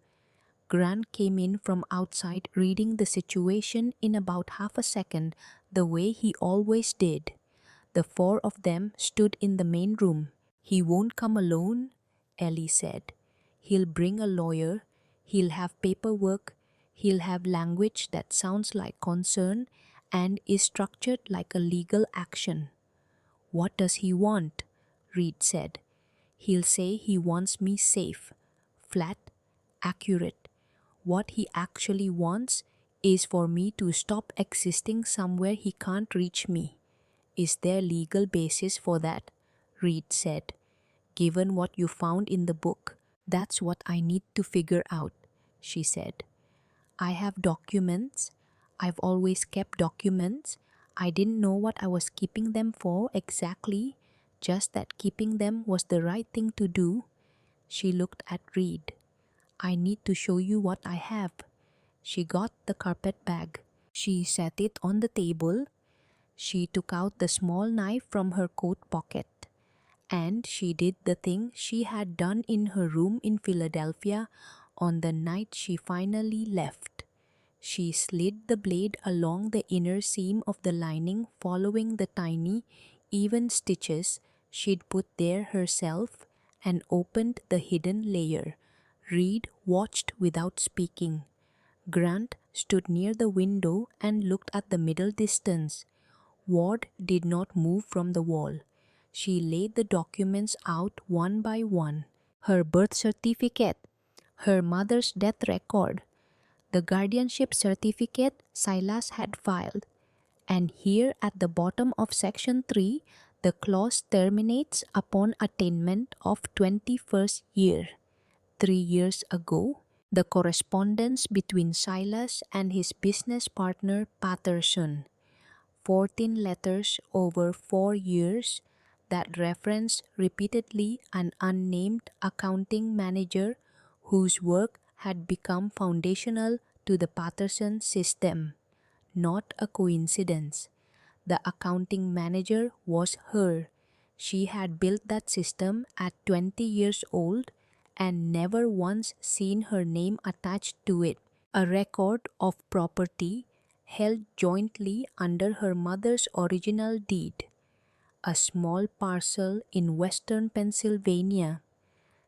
Grant came in from outside, reading the situation in about half a second, the way he always did. The four of them stood in the main room. "He won't come alone," Ellie said. "He'll bring a lawyer, he'll have paperwork, he'll have language that sounds like concern and is structured like a legal action." "What does he want?" Reed said. "He'll say he wants me safe, flat, accurate. What he actually wants is for me to stop existing somewhere he can't reach me." "Is there legal basis for that?" Reed said. "Given what you found in the book, that's what I need to figure out," she said. "I have documents. I've always kept documents. I didn't know what I was keeping them for exactly, just that keeping them was the right thing to do." She looked at Reed. "I need to show you what I have." She got the carpet bag. She set it on the table. She took out the small knife from her coat pocket. And she did the thing she had done in her room in Philadelphia on the night she finally left. She slid the blade along the inner seam of the lining, following the tiny, even stitches she'd put there herself, and opened the hidden layer. Reed watched without speaking. Grant stood near the window and looked at the middle distance. Ward did not move from the wall. She laid the documents out one by one. Her birth certificate, her mother's death record, the guardianship certificate Silas had filed. And here at the bottom of Section 3, the clause terminates upon attainment of 21st year. 3 years ago, the correspondence between Silas and his business partner Patterson. 14 letters over 4 years that reference repeatedly an unnamed accounting manager whose work had become foundational to the Patterson system. Not a coincidence. The accounting manager was her. She had built that system at 20 years old and never once seen her name attached to it. A record of property held jointly under her mother's original deed. A small parcel in western Pennsylvania.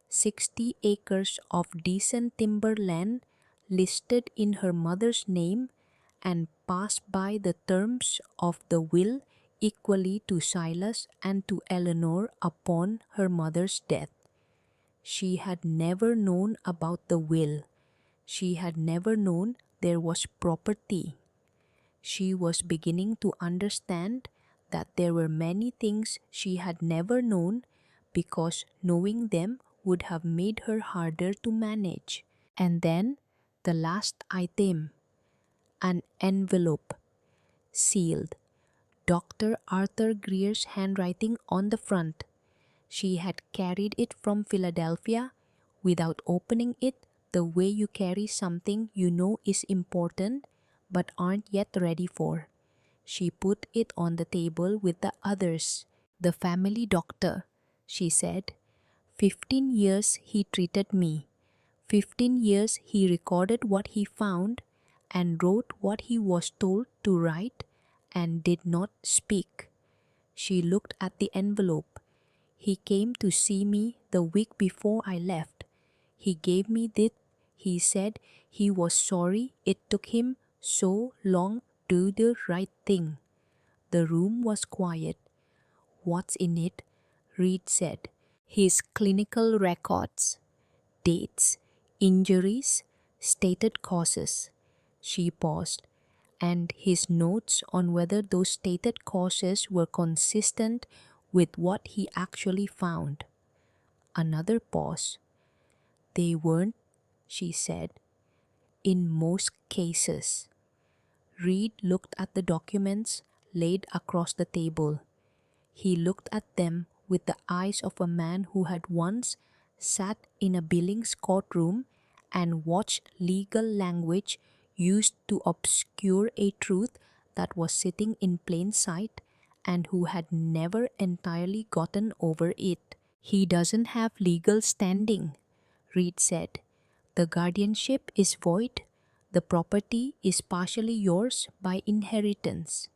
60 acres of decent timberland listed in her mother's name and passed by the terms of the will equally to Silas and to Eleanor upon her mother's death. She had never known about the will. She had never known there was property. She was beginning to understand that there were many things she had never known because knowing them would have made her harder to manage. And then the last item, an envelope, sealed. Dr. Arthur Greer's handwriting on the front. She had carried it from Philadelphia without opening it, the way you carry something you know is important but aren't yet ready for. She put it on the table with the others. "The family doctor," she said. 15 years he treated me. 15 years he recorded what he found and wrote what he was told to write and did not speak. She looked at the envelope. "He came to see me the week before I left. He gave me this. He said he was sorry it took him so long to do the right thing." The room was quiet. "What's in it?" Reed said. "His clinical records, dates, injuries, stated causes." She paused. "And his notes on whether those stated causes were consistent with what he actually found." Another pause. "They weren't," she said, "in most cases." Reed looked at the documents laid across the table. He looked at them with the eyes of a man who had once sat in a Billings courtroom and watched legal language used to obscure a truth that was sitting in plain sight and who had never entirely gotten over it. He doesn't have legal standing, Reed said. The guardianship is void. The property is partially yours by inheritance.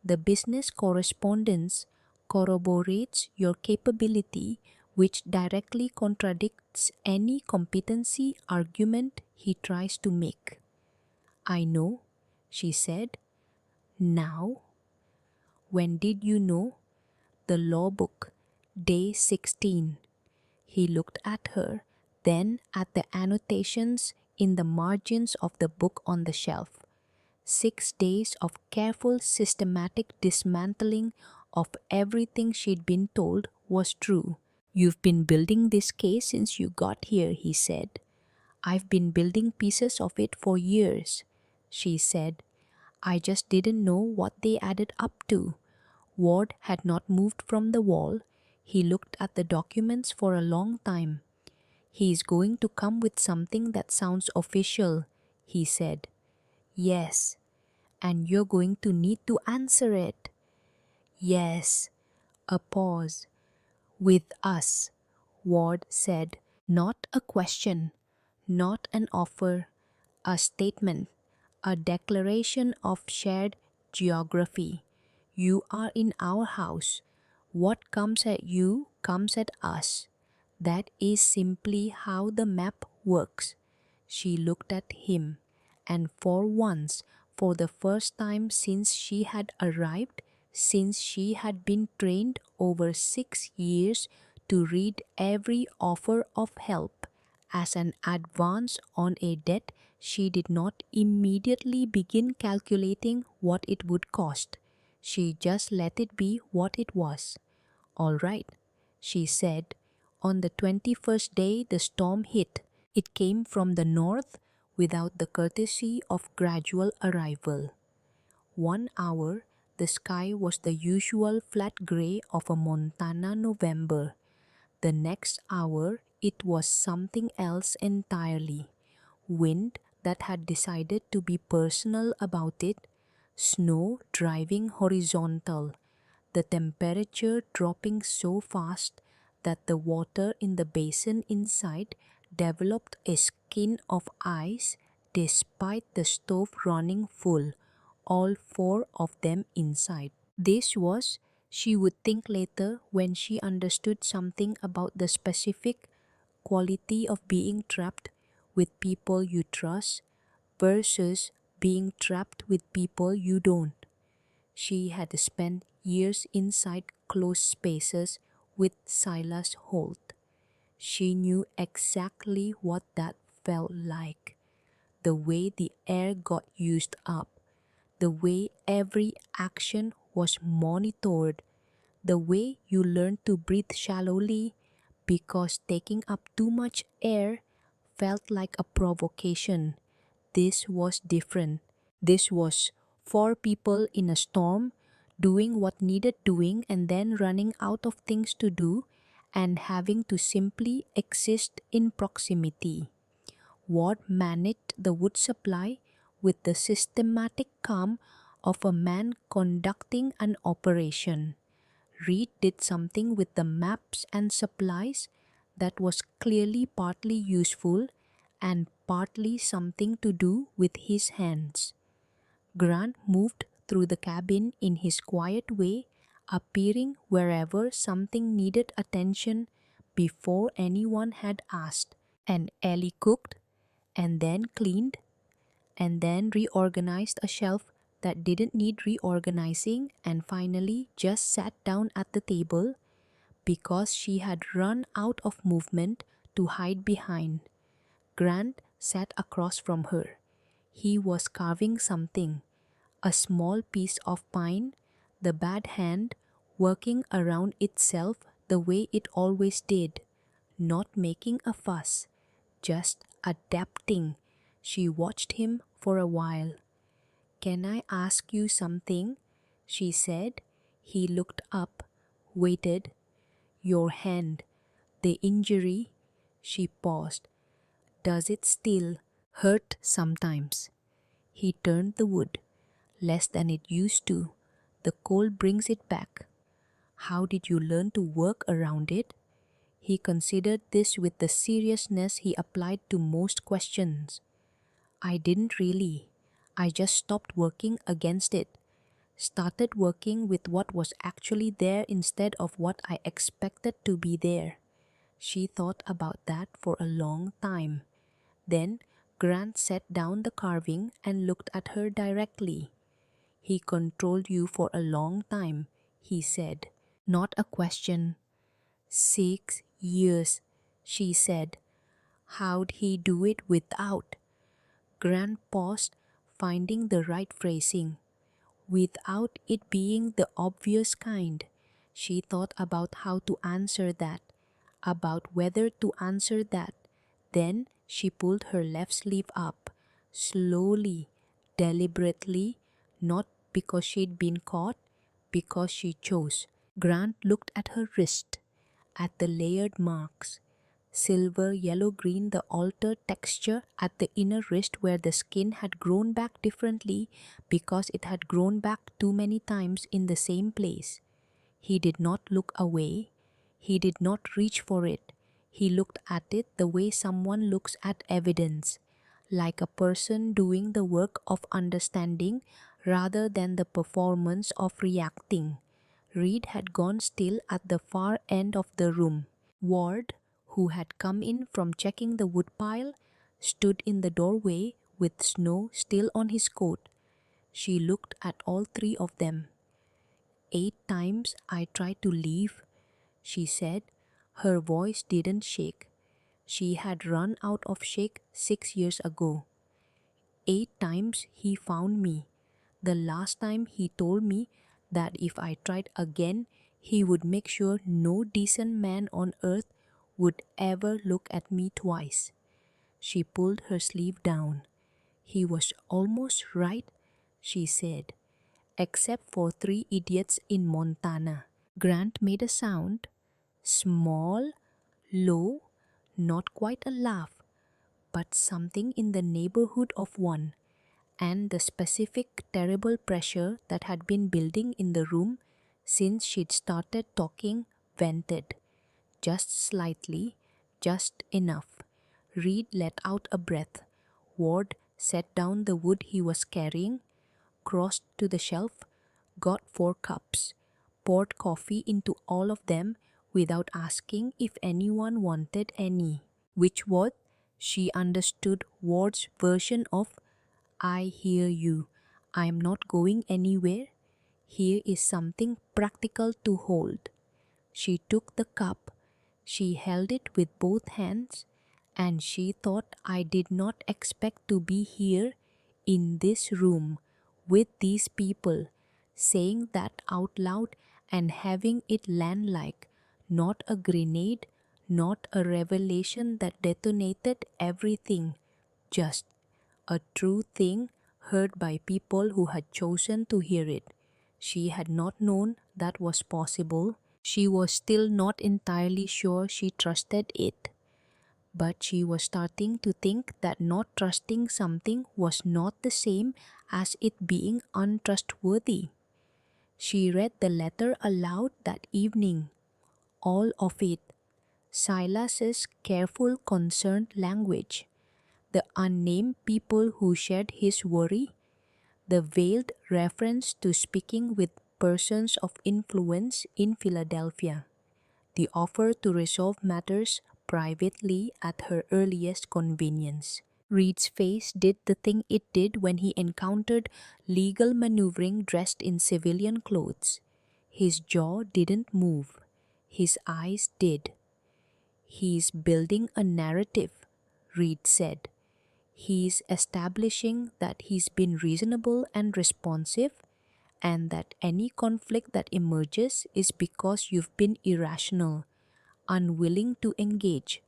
The business correspondence corroborates your capability, which directly contradicts any competency argument he tries to make. I know, she said. Now? When did you know? The law book, day 16. He looked at her, then at the annotations in the margins of the book on the shelf. 6 days of careful, systematic dismantling of everything she'd been told was true. You've been building this case since you got here, he said. I've been building pieces of it for years, she said. I just didn't know what they added up to. Ward had not moved from the wall. He looked at the documents for a long time. He's going to come with something that sounds official, he said. Yes, and you're going to need to answer it. Yes. A pause. With us, Ward said. Not a question, not an offer, a statement, a declaration of shared geography. You are in our house. What comes at you comes at us. That is simply how the map works. She looked at him, and for once, for the first time since she had arrived, since she had been trained over 6 years to read every offer of help as an advance on a debt, she did not immediately begin calculating what it would cost. She just let it be what it was. All right, she said. On the 21st day the storm hit. It came from the north without the courtesy of gradual arrival. 1 hour, the sky was the usual flat grey of a Montana November. The next hour, it was something else entirely. Wind that had decided to be personal about it, snow driving horizontal, the temperature dropping so fast that the water in the basin inside developed a skin of ice despite the stove running full, all 4 of them inside. This was, she would think later when she understood something about the specific quality of being trapped with people you trust versus being trapped with people you don't. She had spent years inside closed spaces with Silas Holt. She knew exactly what that felt like. The way the air got used up, the way every action was monitored, the way you learned to breathe shallowly because taking up too much air felt like a provocation. This was different. This was 4 people in a storm doing what needed doing and then running out of things to do and having to simply exist in proximity. Ward managed the wood supply with the systematic calm of a man conducting an operation. Reed did something with the maps and supplies that was clearly partly useful and partly something to do with his hands. Grant moved through the cabin in his quiet way, appearing wherever something needed attention before anyone had asked. And Ellie cooked, and then cleaned, and then reorganized a shelf that didn't need reorganizing, and finally just sat down at the table because she had run out of movement to hide behind. Grant sat across from her. He was carving something, a small piece of pine, the bad hand working around itself the way it always did, not making a fuss, just adapting. She watched him for a while. Can I ask you something? She said. He looked up, waited. Your hand, the injury. She paused. Does it still hurt sometimes? He turned the wood. Less than it used to. The cold brings it back. How did you learn to work around it? He considered this with the seriousness he applied to most questions. I didn't really. I just stopped working against it. Started working with what was actually there instead of what I expected to be there. She thought about that for a long time. Then Grant set down the carving and looked at her directly. He controlled you for a long time, he said. Not a question. 6 years, she said. How'd he do it without? Grant paused, finding the right phrasing. Without it being the obvious kind. She thought about how to answer that, about whether to answer that. Then she pulled her left sleeve up, slowly, deliberately, not because she'd been caught, because she chose. Grant looked at her wrist, at the layered marks. Silver, yellow, green, the altered texture at the inner wrist where the skin had grown back differently because it had grown back too many times in the same place. He did not look away. He did not reach for it. He looked at it the way someone looks at evidence, like a person doing the work of understanding rather than the performance of reacting. Reed had gone still at the far end of the room. Ward, who had come in from checking the woodpile, stood in the doorway with snow still on his coat. She looked at all three of them. 8 times I tried to leave, she said. Her voice didn't shake. She had run out of shake 6 years ago. 8 times he found me. The last time he told me that if I tried again, he would make sure no decent man on earth would ever look at me twice. She pulled her sleeve down. He was almost right, she said, except for 3 idiots in Montana. Grant made a sound, small, low, not quite a laugh, but something in the neighborhood of one, and the specific terrible pressure that had been building in the room since she'd started talking vented. Just slightly, just enough. Reed let out a breath. Ward set down the wood he was carrying, crossed to the shelf, got 4 cups, poured coffee into all of them without asking if anyone wanted any. Which was, she understood Ward's version of, I hear you. I'm not going anywhere. Here is something practical to hold. She took the cup. She held it with both hands, and she thought I did not expect to be here in this room with these people, saying that out loud and having it land like not a grenade, not a revelation that detonated everything, just a true thing heard by people who had chosen to hear it. She had not known that was possible. She was still not entirely sure she trusted it. But she was starting to think that not trusting something was not the same as it being untrustworthy. She read the letter aloud that evening. All of it. Silas's careful, concerned language. The unnamed people who shared his worry. The veiled reference to speaking with persons of influence in Philadelphia. The offer to resolve matters privately at her earliest convenience. Reed's face did the thing it did when he encountered legal maneuvering dressed in civilian clothes. His jaw didn't move. His eyes did. He's building a narrative, Reed said. He's establishing that he's been reasonable and responsive, and that any conflict that emerges is because you've been irrational, unwilling to engage,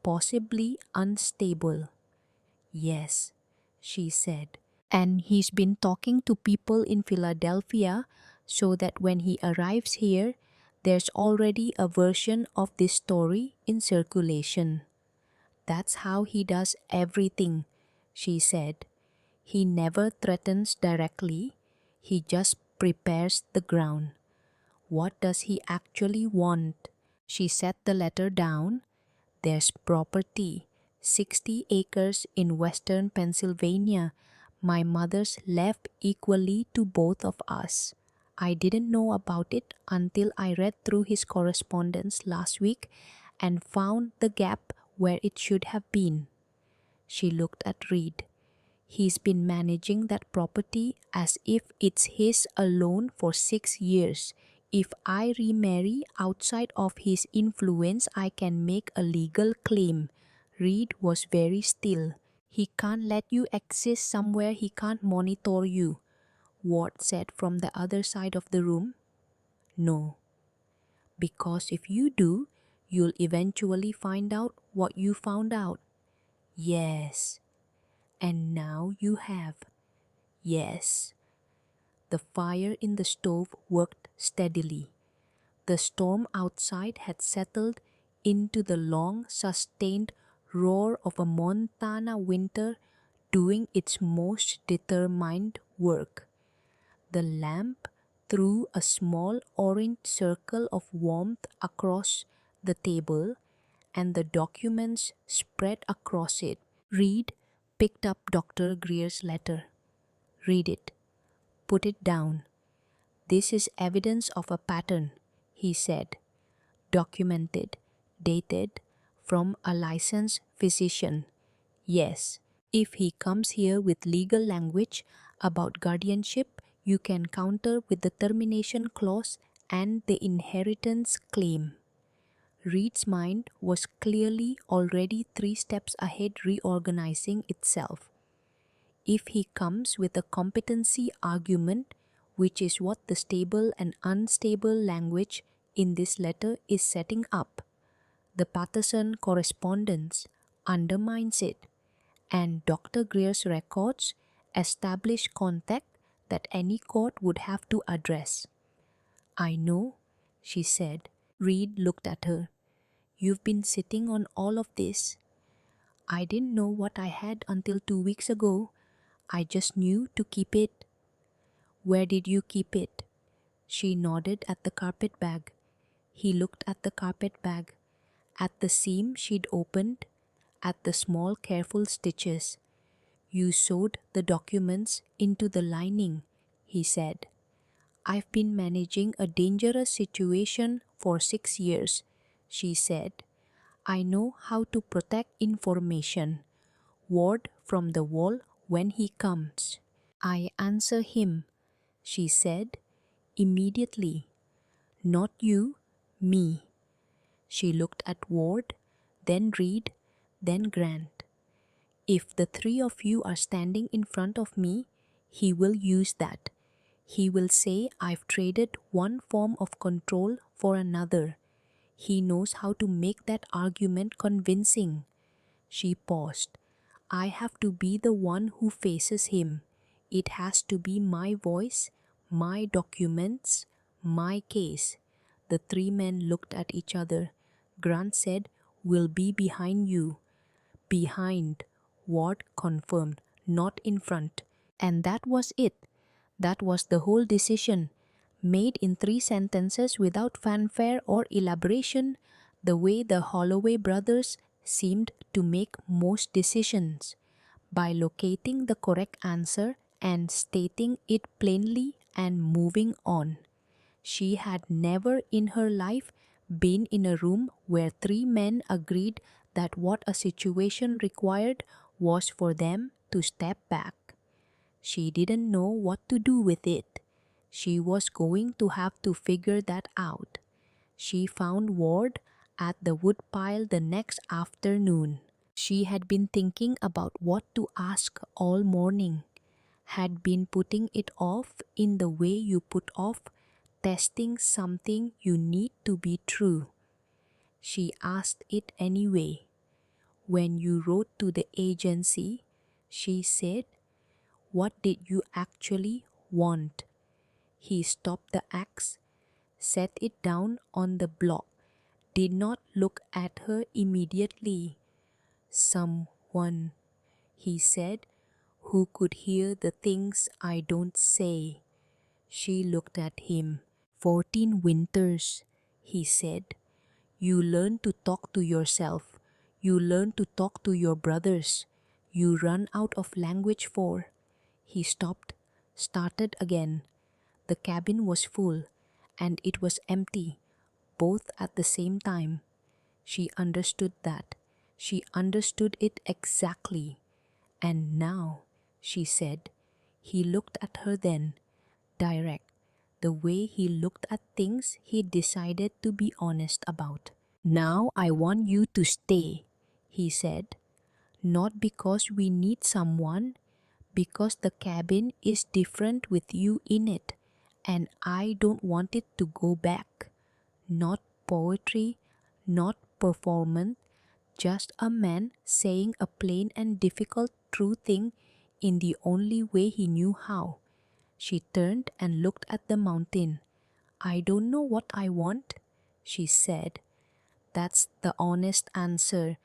possibly unstable. Yes, she said. And he's been talking to people in Philadelphia so that when he arrives here, there's already a version of this story in circulation. That's how he does everything, she said. He never threatens directly, he just prepares the ground. What does he actually want? She set the letter down. There's property, 60 acres in western Pennsylvania. My mother's left equally to both of us. I didn't know about it until I read through his correspondence last week and found the gap where it should have been. She looked at Reed. He's been managing that property as if it's his alone for 6 years. If I remarry outside of his influence, I can make a legal claim. Reed was very still. He can't let you exist somewhere he can't monitor you, Ward said from the other side of the room. No, because if you do, you'll eventually find out what you found out. Yes, and now you have. Yes. The fire in the stove worked steadily. The storm outside had settled into the long, sustained roar of a Montana winter doing its most determined work. The lamp threw a small orange circle of warmth across the table, and the documents spread across it. Reed picked up Dr. Greer's letter. Read it. Put it down. This is evidence of a pattern, he said. Documented, dated, from a licensed physician. Yes, if he comes here with legal language about guardianship, you can counter with the termination clause and the inheritance claim. Reed's mind was clearly already 3 steps ahead, reorganizing itself. If he comes with a competency argument, which is what the stable and unstable language in this letter is setting up, the Patterson correspondence undermines it, and Dr. Greer's records establish contact that any court would have to address. I know, she said. Reed looked at her. You've been sitting on all of this. I didn't know what I had until 2 weeks ago. I just knew to keep it. Where did you keep it? She nodded at the carpet bag. He looked at the carpet bag, at the seam she'd opened, at the small careful stitches. You sewed the documents into the lining, he said. I've been managing a dangerous situation for 6 years, she said. I know how to protect information. Ward from the wall when he comes. I answer him, she said, immediately. Not you, me. She looked at Ward, then Reed, then Grant. If the 3 of you are standing in front of me, he will use that. He will say I've traded one form of control for another. He knows how to make that argument convincing. She paused. I have to be the one who faces him. It has to be my voice, my documents, my case. The 3 men looked at each other. Grant said, We'll be behind you. Behind, Ward confirmed, not in front. And that was it. That was the whole decision. Made in 3 sentences without fanfare or elaboration, the way the Holloway brothers seemed to make most decisions. By locating the correct answer and stating it plainly and moving on. She had never in her life been in a room where 3 men agreed that what a situation required was for them to step back. She didn't know what to do with it. She was going to have to figure that out. She found Ward at the woodpile the next afternoon. She had been thinking about what to ask all morning, had been putting it off in the way you put off testing something you need to be true. She asked it anyway. When you wrote to the agency, she said, what did you actually want? He stopped the axe, set it down on the block, did not look at her immediately. Someone, he said, who could hear the things I don't say. She looked at him. 14 winters, he said. You learn to talk to yourself. You learn to talk to your brothers. You run out of language for. He stopped, started again. The cabin was full, and it was empty, both at the same time. She understood that. She understood it exactly. And now, she said, he looked at her then, direct, the way he looked at things he decided to be honest about. Now I want you to stay, he said, not because we need someone, because the cabin is different with you in it, and I don't want it to go back. Not poetry, not performance, just a man saying a plain and difficult true thing in the only way he knew how. She turned and looked at the mountain. I don't know what I want, she said. That's the honest answer.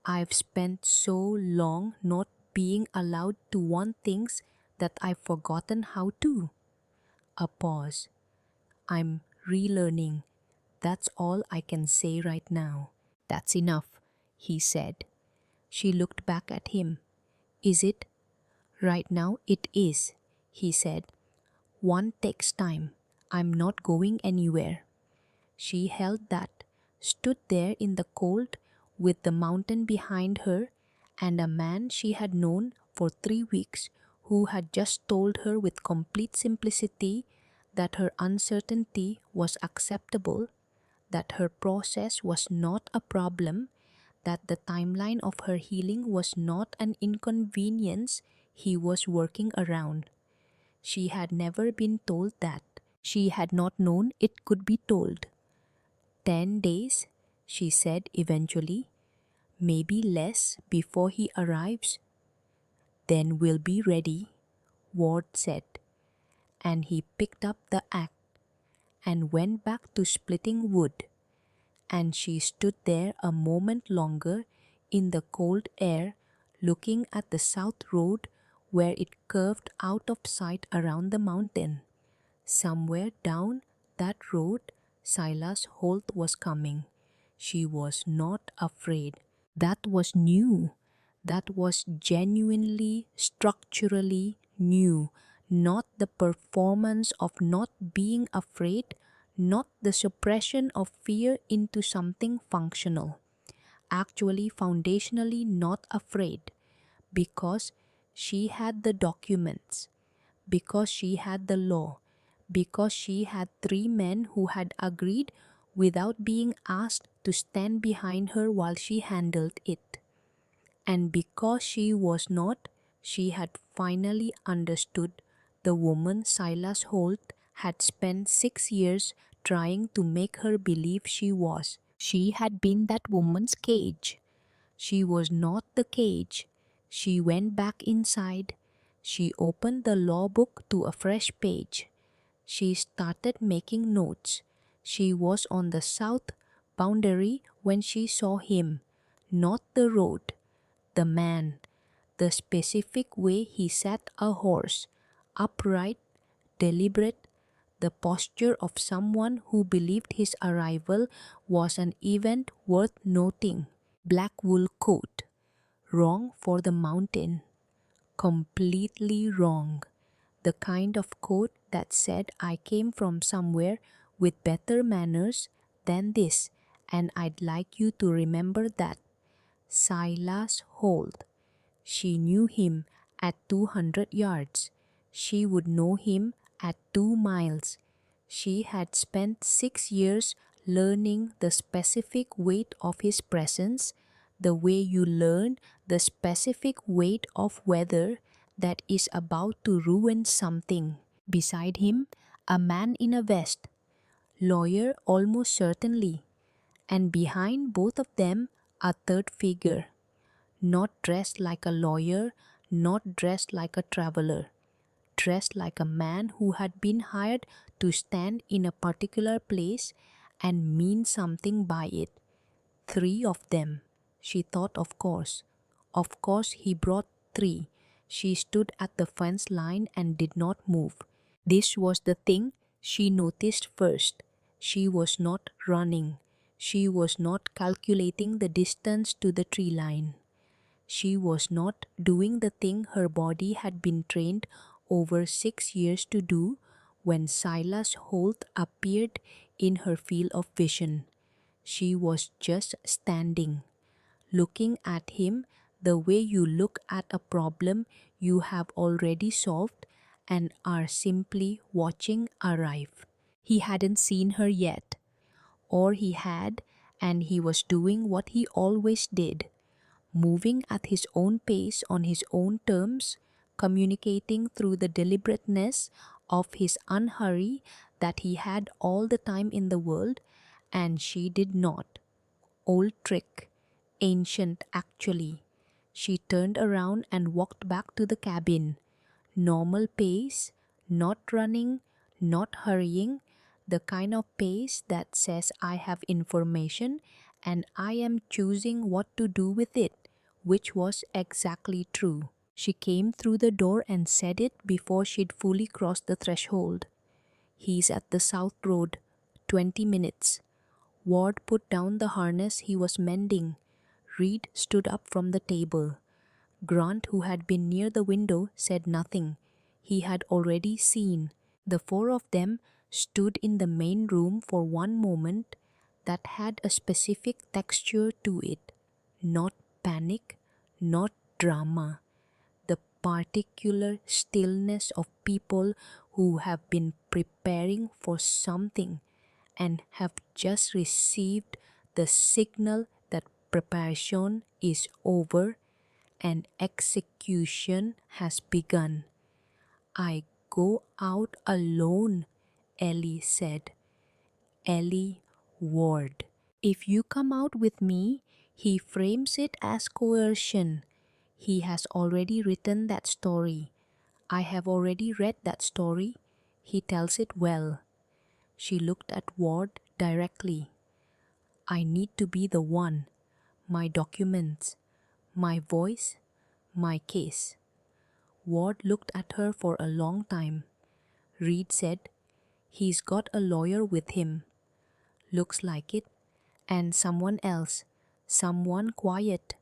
I've spent so long not being allowed to want things that I've forgotten how to. A pause. I'm relearning. That's all I can say right now. That's enough, he said. She looked back at him. Is it? Right now it is, he said. One takes time. I'm not going anywhere. She held that, stood there in the cold with the mountain behind her and a man she had known for 3 weeks who had just told her with complete simplicity that her uncertainty was acceptable, that her process was not a problem, that the timeline of her healing was not an inconvenience he was working around. She had never been told that. She had not known it could be told. 10 days, she said eventually. Maybe less before he arrives. Then we'll be ready, Ward said. And he picked up the axe and went back to splitting wood. And she stood there a moment longer in the cold air, looking at the south road where it curved out of sight around the mountain. Somewhere down that road, Silas Holt was coming. She was not afraid. That was new. That was genuinely, structurally new. Not the performance of not being afraid, not the suppression of fear into something functional. Actually, foundationally not afraid, because she had the documents, because she had the law, because she had 3 men who had agreed without being asked to stand behind her while she handled it. And because she was not, she had finally understood the woman Silas Holt had spent 6 years trying to make her believe she was. She had been that woman's cage. She was not the cage. She went back inside. She opened the law book to a fresh page. She started making notes. She was on the south boundary when she saw him, not the road, the man, the specific way he sat a horse, upright, deliberate, the posture of someone who believed his arrival was an event worth noting. Black wool coat, wrong for the mountain, completely wrong. The kind of coat that said I came from somewhere with better manners than this, and I'd like you to remember that. Silas Holt. She knew him at 200 yards. She would know him at 2 miles. She had spent 6 years learning the specific weight of his presence, the way you learn the specific weight of weather that is about to ruin something. Beside him, a man in a vest, lawyer almost certainly, and behind both of them, a third figure, not dressed like a lawyer, not dressed like a traveler, dressed like a man who had been hired to stand in a particular place and mean something by it. 3 of them, she thought, of course. Of course he brought 3. She stood at the fence line and did not move. This was the thing she noticed first. She was not running. She was not calculating the distance to the tree line. She was not doing the thing her body had been trained over 6 years to do when Silas Holt appeared in her field of vision. She was just standing, looking at him the way you look at a problem you have already solved and are simply watching arrive. He hadn't seen her yet, or he had, and he was doing what he always did, moving at his own pace on his own terms, communicating through the deliberateness of his unhurry that he had all the time in the world, and she did not. Old trick, ancient actually. She turned around and walked back to the cabin. Normal pace, not running, not hurrying, the kind of pace that says I have information and I am choosing what to do with it, which was exactly true. She came through the door and said it before she'd fully crossed the threshold. He's at the South Road, 20 minutes. Ward put down the harness he was mending. Reed stood up from the table. Grant, who had been near the window, said nothing. He had already seen. The four of them stood in the main room for one moment that had a specific texture to it. Not panic, not drama. The particular stillness of people who have been preparing for something and have just received the signal that preparation is over and execution has begun. I go out alone, Ellie said. Ellie Ward. If you come out with me, he frames it as coercion. He has already written that story. I have already read that story. He tells it well. She looked at Ward directly. I need to be the one. My documents, my voice, my case. Ward looked at her for a long time. Reed said, he's got a lawyer with him. Looks like it. And someone else. Someone quiet.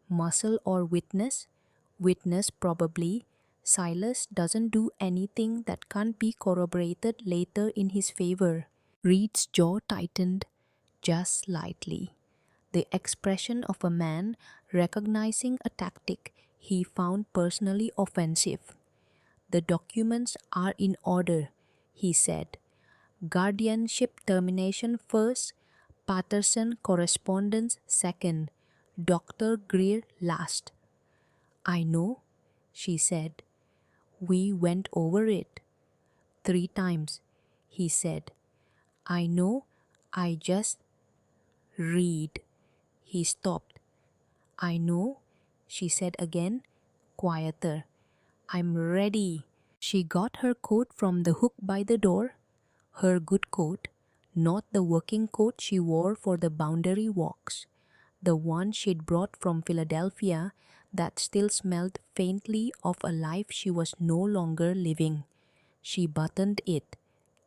Muscle or witness? Witness probably. Silas doesn't do anything that can't be corroborated later in his favor. Reed's jaw tightened just slightly. The expression of a man recognizing a tactic he found personally offensive. The documents are in order, he said. Guardianship termination first, Patterson correspondence second, Dr. Greer last. I know, she said. We went over it 3 times, he said. I know, I just read. He stopped. I know, she said again, quieter. I'm ready. She got her coat from the hook by the door. Her good coat, not the working coat she wore for the boundary walks. The one she'd brought from Philadelphia that still smelled faintly of a life she was no longer living. She buttoned it,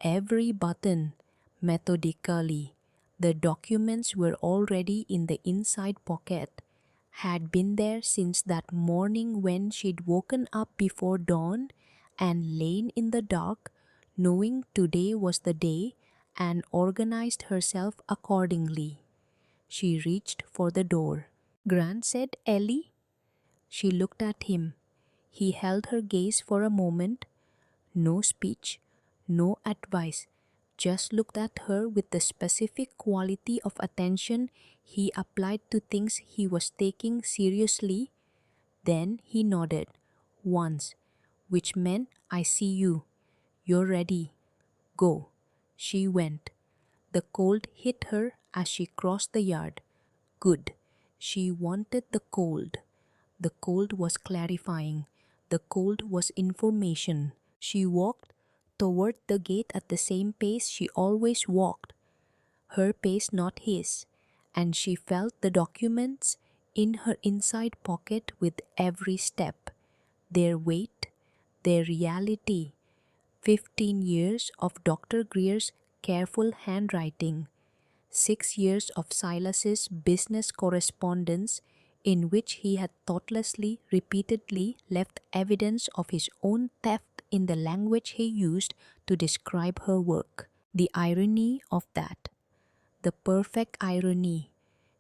every button, methodically. The documents were already in the inside pocket, had been there since that morning when she'd woken up before dawn and lain in the dark, knowing today was the day, and organized herself accordingly. She reached for the door. Grant said, Ellie? She looked at him. He held her gaze for a moment. No speech, no advice, just looked at her with the specific quality of attention he applied to things he was taking seriously. Then he nodded, once, which meant I see you. You're ready. Go. She went. The cold hit her as she crossed the yard. Good. She wanted the cold. The cold was clarifying. The cold was information. She walked toward the gate at the same pace she always walked, her pace not his, and she felt the documents in her inside pocket with every step, their weight, their reality. 15 years of Dr. Greer's careful handwriting, 6 years of Silas's business correspondence in which he had thoughtlessly, repeatedly left evidence of his own theft in the language he used to describe her work. The irony of that. The perfect irony.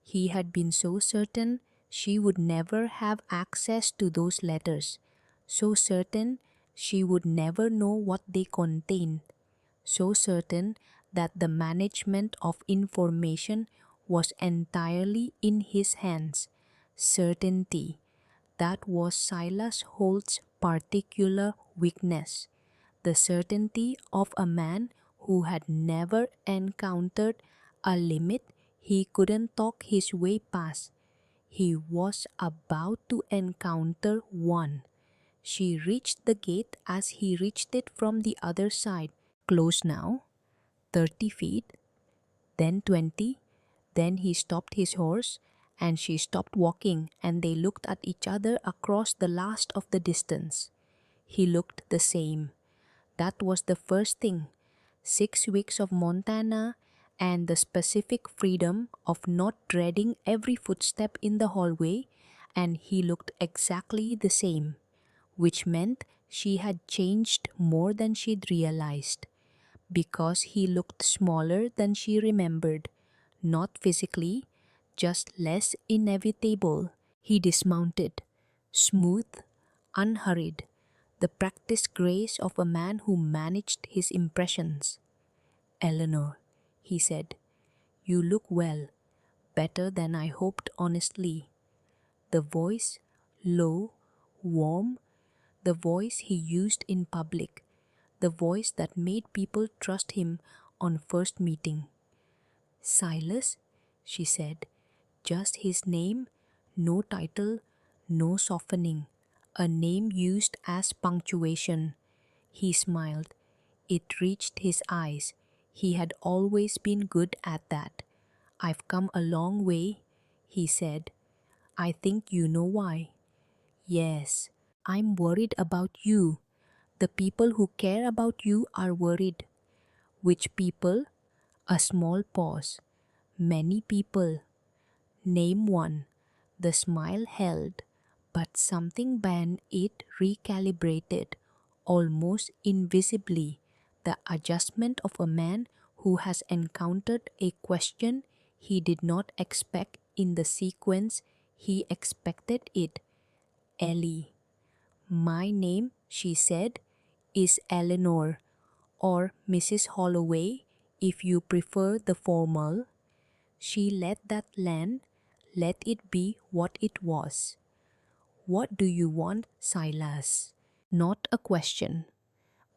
He had been so certain she would never have access to those letters, so certain she would never know what they contained, so certain that the management of information was entirely in his hands. Certainty. That was Silas Holt's particular weakness. The certainty of a man who had never encountered a limit he couldn't talk his way past. He was about to encounter one. She reached the gate as he reached it from the other side. Close now, 30 feet, then 20, then he stopped his horse and she stopped walking and they looked at each other across the last of the distance. He looked the same. That was the first thing. 6 weeks of Montana and the specific freedom of not dreading every footstep in the hallway, and he looked exactly the same, which meant she had changed more than she'd realized. Because he looked smaller than she remembered, not physically, just less inevitable. He dismounted, smooth, unhurried, the practiced grace of a man who managed his impressions. "Eleanor," he said, "you look well, better than I hoped honestly." The voice, low, warm, the voice he used in public, the voice that made people trust him on first meeting. "Silas," she said, "just his name, no title, no softening, a name used as punctuation." He smiled. It reached his eyes. He had always been good at that. "I've come a long way," he said. "I think you know why." "Yes, I'm worried about you. The people who care about you are worried." "Which people?" A small pause. "Many people." "Name one." The smile held, but something bent it recalibrated, almost invisibly, the adjustment of a man who has encountered a question he did not expect in the sequence he expected it. "Ellie." "My name," she said, "is Eleanor, or Mrs. Holloway, if you prefer the formal." She let that land, let it be what it was. "What do you want, Silas?" Not a question,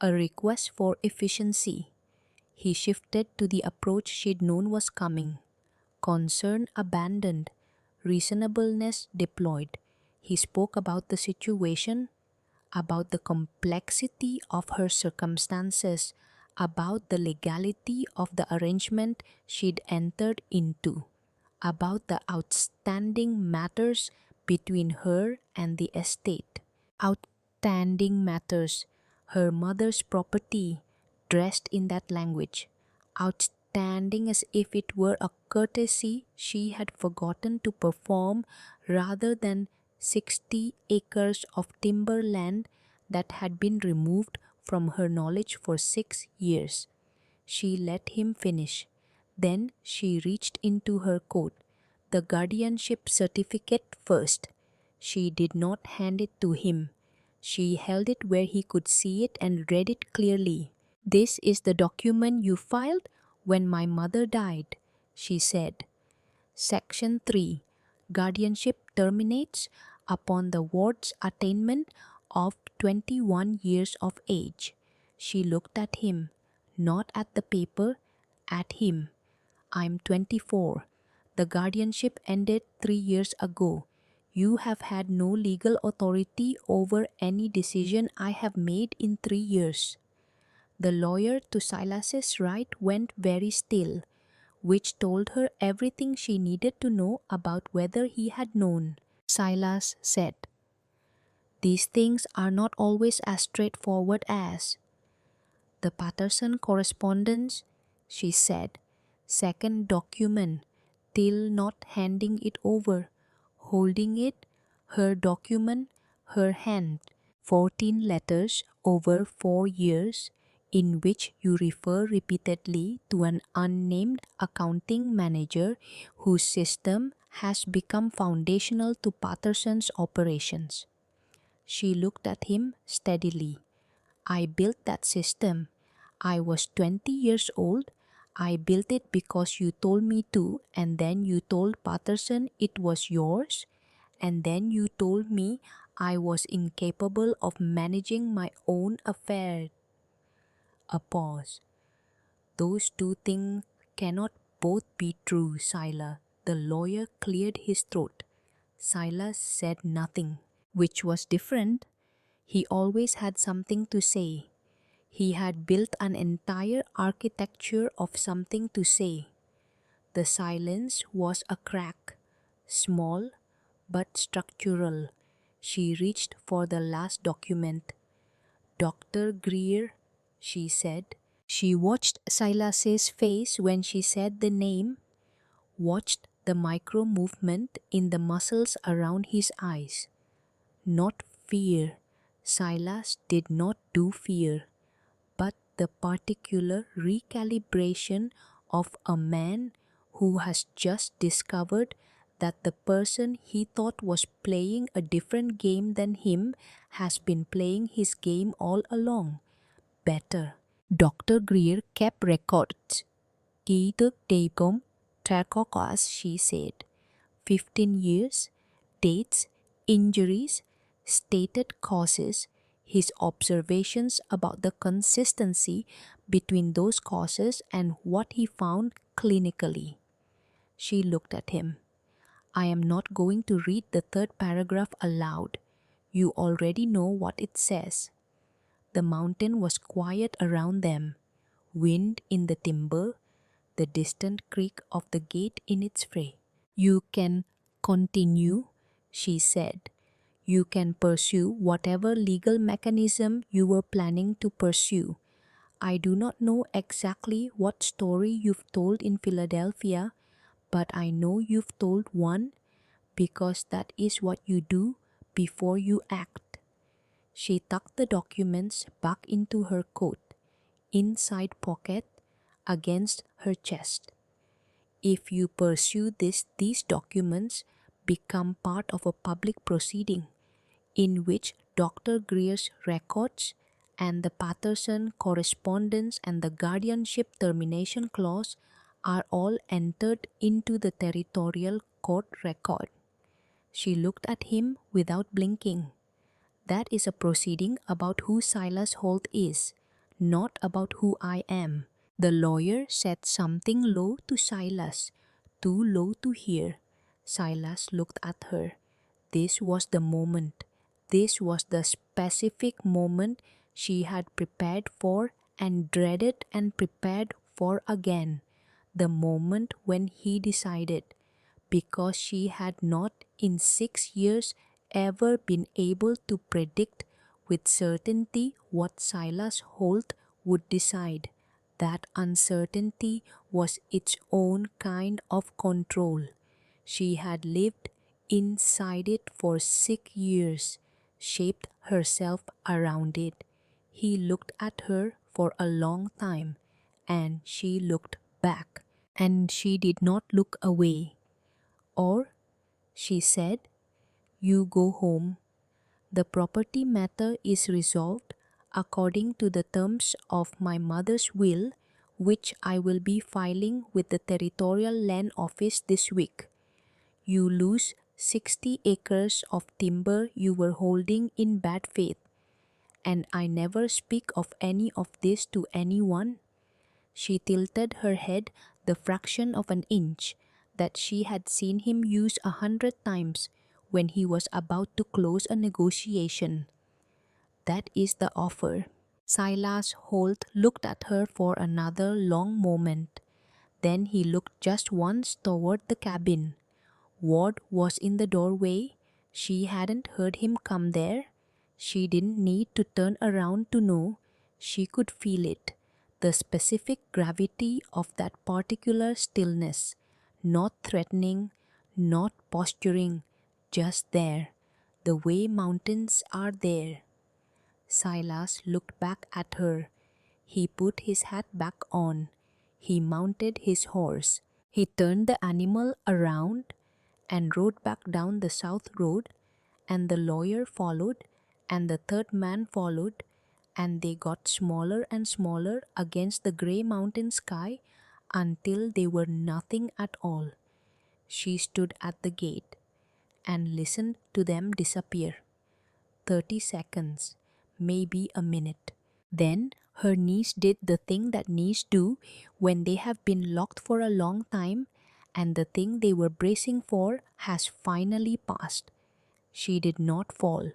a request for efficiency. He shifted to the approach she'd known was coming. Concern abandoned, reasonableness deployed. He spoke about the situation, about the complexity of her circumstances, about the legality of the arrangement she'd entered into, about the outstanding matters between her and the estate. Outstanding matters, her mother's property, dressed in that language. Outstanding as if it were a courtesy she had forgotten to perform, rather than 60 acres of timberland that had been removed from her knowledge for 6 years. She let him finish. Then she reached into her coat. The guardianship certificate first. She did not hand it to him. She held it where he could see it and read it clearly. "This is the document you filed when my mother died," she said. "Section 3. Guardianship terminates upon the ward's attainment of 21 years of age." She looked at him, not at the paper, at him. "I'm 24. The guardianship ended 3 years ago. You have had no legal authority over any decision I have made in 3 years." The lawyer to Silas's right went very still, which told her everything she needed to know about whether he had known. Silas said, "These things are not always as straightforward as—" "The Patterson correspondence," she said, Second document, till not handing it over, holding it, her document, her hand. 14 letters over 4 years, in which you refer repeatedly to an unnamed accounting manager whose system has become foundational to Patterson's operations. She looked at him steadily. I built that system. I was 20 years old. I built it because you told me to, and then you told Patterson it was yours, and then you told me I was incapable of managing my own affairs. A pause. Those two things cannot both be true, Silas. The lawyer cleared his throat. Silas said nothing, which was different. He always had something to say. He had built an entire architecture of something to say. The silence was a crack, small but structural. She reached for the last document. Dr. Greer, she said. She watched Silas's face when she said the name, watched the micro movement in the muscles around his eyes. Not fear. Silas did not do fear, but the particular recalibration of a man who has just discovered that the person he thought was playing a different game than him has been playing his game all along. Better. Dr. Greer kept records. Ký tước đề công, Tarkokas, she said. 15 years, dates, injuries, stated causes, his observations about the consistency between those causes and what he found clinically. She looked at him. I am not going to read the third paragraph aloud. You already know what it says. The mountain was quiet around them, wind in the timber, the distant creak of the gate in its fray. You can continue, she said. You can pursue whatever legal mechanism you were planning to pursue. I do not know exactly what story you've told in Philadelphia, but I know you've told one because that is what you do before you act. She tucked the documents back into her coat, inside pocket, against her chest. If you pursue these documents become part of a public proceeding in which Dr. Greer's records and the Patterson correspondence and the guardianship termination clause are all entered into the territorial court record. She looked at him without blinking. That is a proceeding about who Silas Holt is, not about who I am. The lawyer said something low to Silas, too low to hear. Silas looked at her. This was the moment. This was the specific moment she had prepared for and dreaded and prepared for again. The moment when he decided, because she had not in 6 years ever been able to predict with certainty what Silas Holt would decide. That uncertainty was its own kind of control. She had lived inside it for 6 years, shaped herself around it. He looked at her for a long time, and she looked back, and she did not look away. Or, she said, you go home. The property matter is resolved according to the terms of my mother's will, which I will be filing with the Territorial Land Office this week. You lose 60 acres of timber you were holding in bad faith, and I never speak of any of this to anyone. She tilted her head the fraction of an inch that she had seen him use 100 times when he was about to close a negotiation. That is the offer. Silas Holt looked at her for another long moment. Then he looked just once toward the cabin. Ward was in the doorway. She hadn't heard him come there. She didn't need to turn around to know. She could feel it. The specific gravity of that particular stillness, not threatening, not posturing, just there, the way mountains are there. Silas looked back at her. He put his hat back on. He mounted his horse. He turned the animal around and rode back down the south road, and the lawyer followed, and the third man followed, and they got smaller and smaller against the grey mountain sky until they were nothing at all. She stood at the gate and listened to them disappear. 30 seconds, maybe a minute. Then her knees did the thing that knees do when they have been locked for a long time and the thing they were bracing for has finally passed. She did not fall,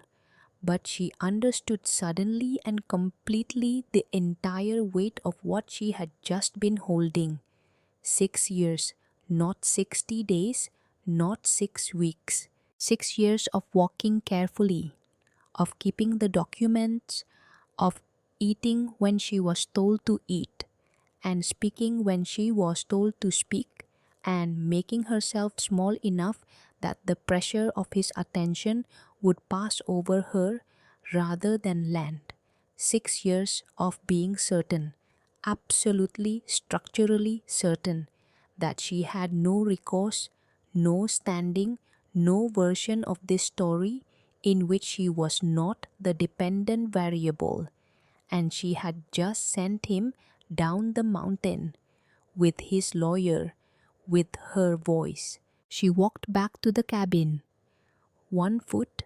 but she understood suddenly and completely the entire weight of what she had just been holding. 6 years, not 60 days, not 6 weeks. 6 years of walking carefully, of keeping the documents, of eating when she was told to eat, and speaking when she was told to speak, and making herself small enough that the pressure of his attention would pass over her rather than land. 6 years of being certain, absolutely structurally certain, that she had no recourse, no standing, no version of this story in which she was not the dependent variable, and she had just sent him down the mountain with his lawyer, with her voice. She walked back to the cabin, one foot,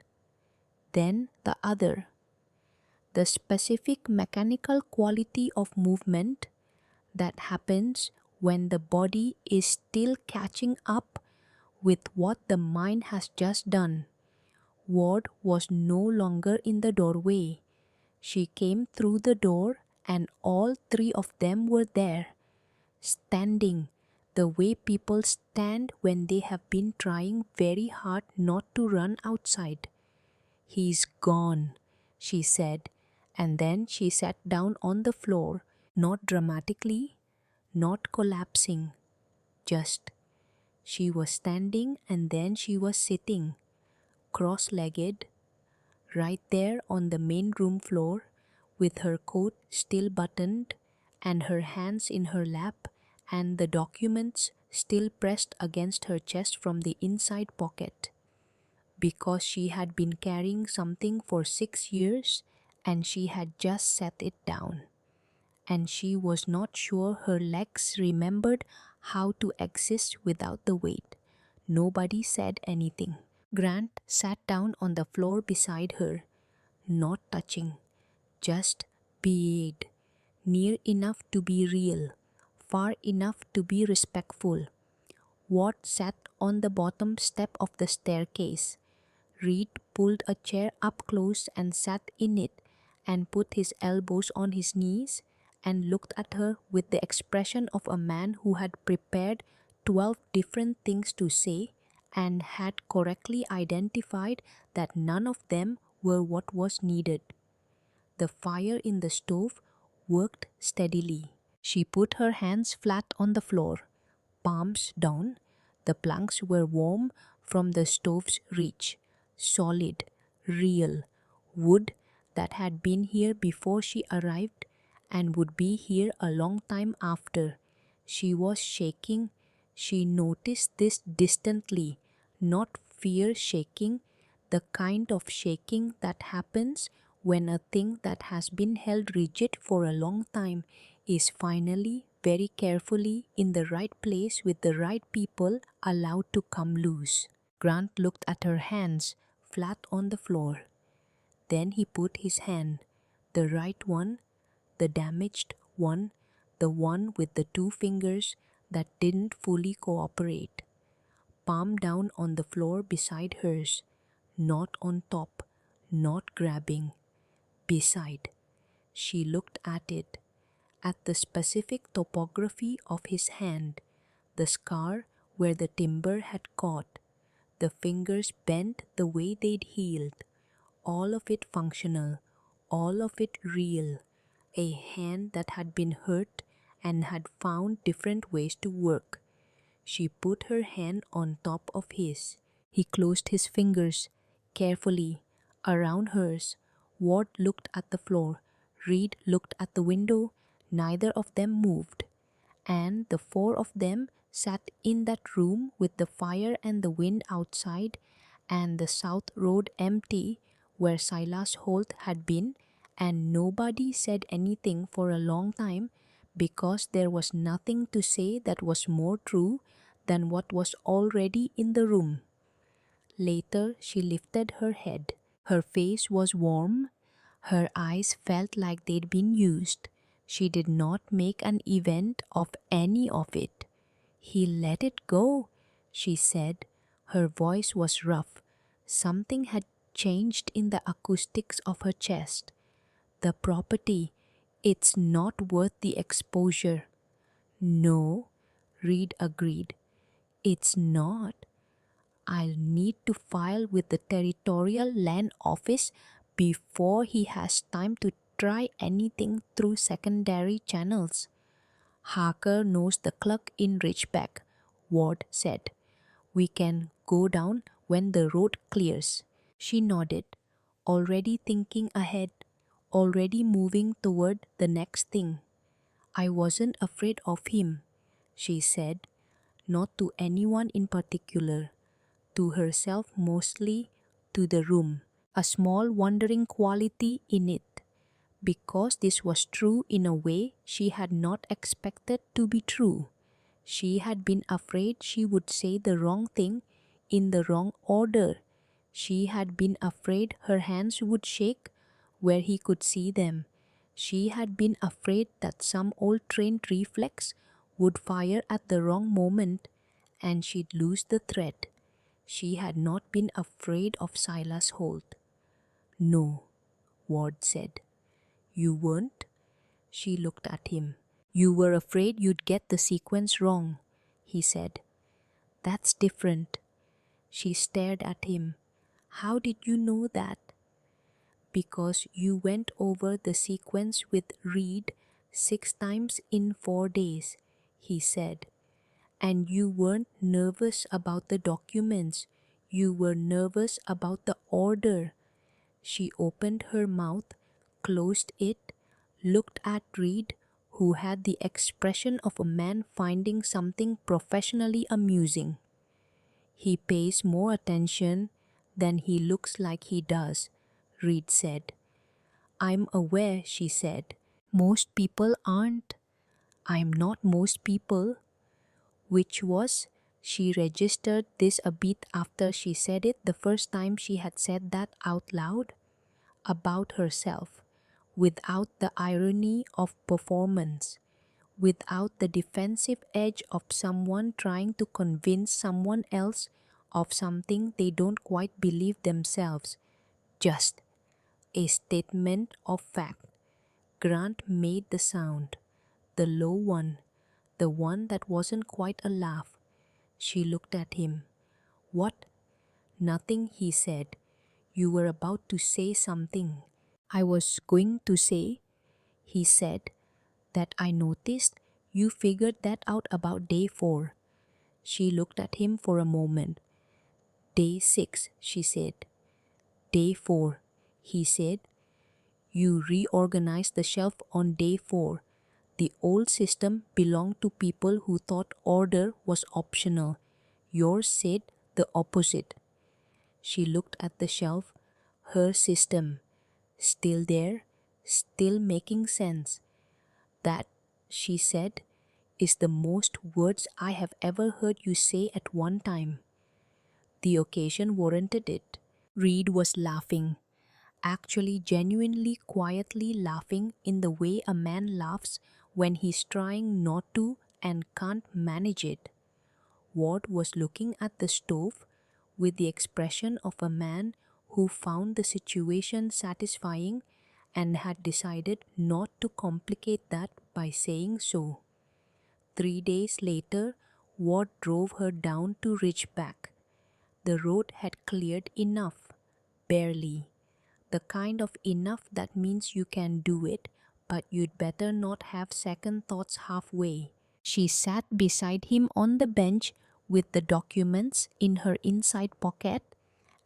then the other. The specific mechanical quality of movement that happens when the body is still catching up with what the mind has just done. Ward was no longer in the doorway. She came through the door and all three of them were there, standing the way people stand when they have been trying very hard not to run outside. "He's gone," she said, and then she sat down on the floor, not dramatically, not collapsing, just. She was standing and then she was sitting, cross-legged, right there on the main room floor, with her coat still buttoned and her hands in her lap and the documents still pressed against her chest from the inside pocket. Because she had been carrying something for 6 years and she had just set it down. And she was not sure her legs remembered how to exist without the weight. Nobody said anything. Grant sat down on the floor beside her, not touching, just beyond, near enough to be real, far enough to be respectful. Ward sat on the bottom step of the staircase. Reed pulled a chair up close and sat in it and put his elbows on his knees and looked at her with the expression of a man who had prepared 12 different things to say and had correctly identified that none of them were what was needed. The fire in the stove worked steadily. She put her hands flat on the floor, palms down. The planks were warm from the stove's reach, solid, real, wood that had been here before she arrived and would be here a long time after. She was shaking. She noticed this distantly, not fear shaking, the kind of shaking that happens when a thing that has been held rigid for a long time is finally, very carefully, in the right place with the right people allowed to come loose. Grant looked at her hands, flat on the floor. Then he put his hand, the right one, the damaged one, the one with the 2 fingers that didn't fully cooperate, palm down on the floor beside hers, not on top, not grabbing, beside. She looked at it, at the specific topography of his hand, the scar where the timber had caught, the fingers bent the way they'd healed, all of it functional, all of it real, a hand that had been hurt and had found different ways to work. She put her hand on top of his. He closed his fingers carefully around hers. Ward looked at the floor. Reed looked at the window. Neither of them moved. And the four of them sat in that room with the fire and the wind outside and the south road empty where Silas Holt had been, and nobody said anything for a long time because there was nothing to say that was more true than what was already in the room. Later, she lifted her head. Her face was warm. Her eyes felt like they'd been used. She did not make an event of any of it. He let it go, she said. Her voice was rough. Something had changed in the acoustics of her chest. The property, it's not worth the exposure. No, Reed agreed. It's not. I'll need to file with the Territorial Land Office before he has time to try anything through secondary channels. Harker knows the clerk in Ridgeback, Ward said. We can go down when the road clears. She nodded, already thinking ahead, already moving toward the next thing. I wasn't afraid of him, she said, not to anyone in particular, to herself mostly, to the room, a small wondering quality in it, because this was true in a way she had not expected to be true. She had been afraid she would say the wrong thing in the wrong order. She had been afraid her hands would shake where he could see them. She had been afraid that some old trained reflex would fire at the wrong moment and she'd lose the thread. She had not been afraid of Silas Holt. No, Ward said. You weren't? She looked at him. You were afraid you'd get the sequence wrong, he said. That's different. She stared at him. How did you know that? Because you went over the sequence with Reed 6 times in 4 days, he said. And you weren't nervous about the documents. You were nervous about the order. She opened her mouth, closed it, looked at Reed, who had the expression of a man finding something professionally amusing. He pays more attention than he looks like he does, Reed said. I'm aware, she said. Most people aren't. I'm not most people. Which was, she registered this a bit after she said it the first time she had said that out loud, about herself, without the irony of performance, without the defensive edge of someone trying to convince someone else of something they don't quite believe themselves. Just a statement of fact. Grant made the sound, the low one, the one that wasn't quite a laugh. She looked at him. What? Nothing, he said. You were about to say something. I was going to say, he said, that I noticed you figured that out about day 4. She looked at him for a moment. Day 6, she said. Day 4, he said. You reorganized the shelf on day 4. The old system belonged to people who thought order was optional. Yours said the opposite. She looked at the shelf. Her system, still there, still making sense. That, she said, is the most words I have ever heard you say at one time. The occasion warranted it. Reed was laughing, actually genuinely quietly laughing in the way a man laughs when he's trying not to and can't manage it. Ward was looking at the stove with the expression of a man who found the situation satisfying and had decided not to complicate that by saying so. 3 days later, Ward drove her down to Ridgeback. The road had cleared enough, barely. The kind of enough that means you can do it, but you'd better not have second thoughts halfway. She sat beside him on the bench with the documents in her inside pocket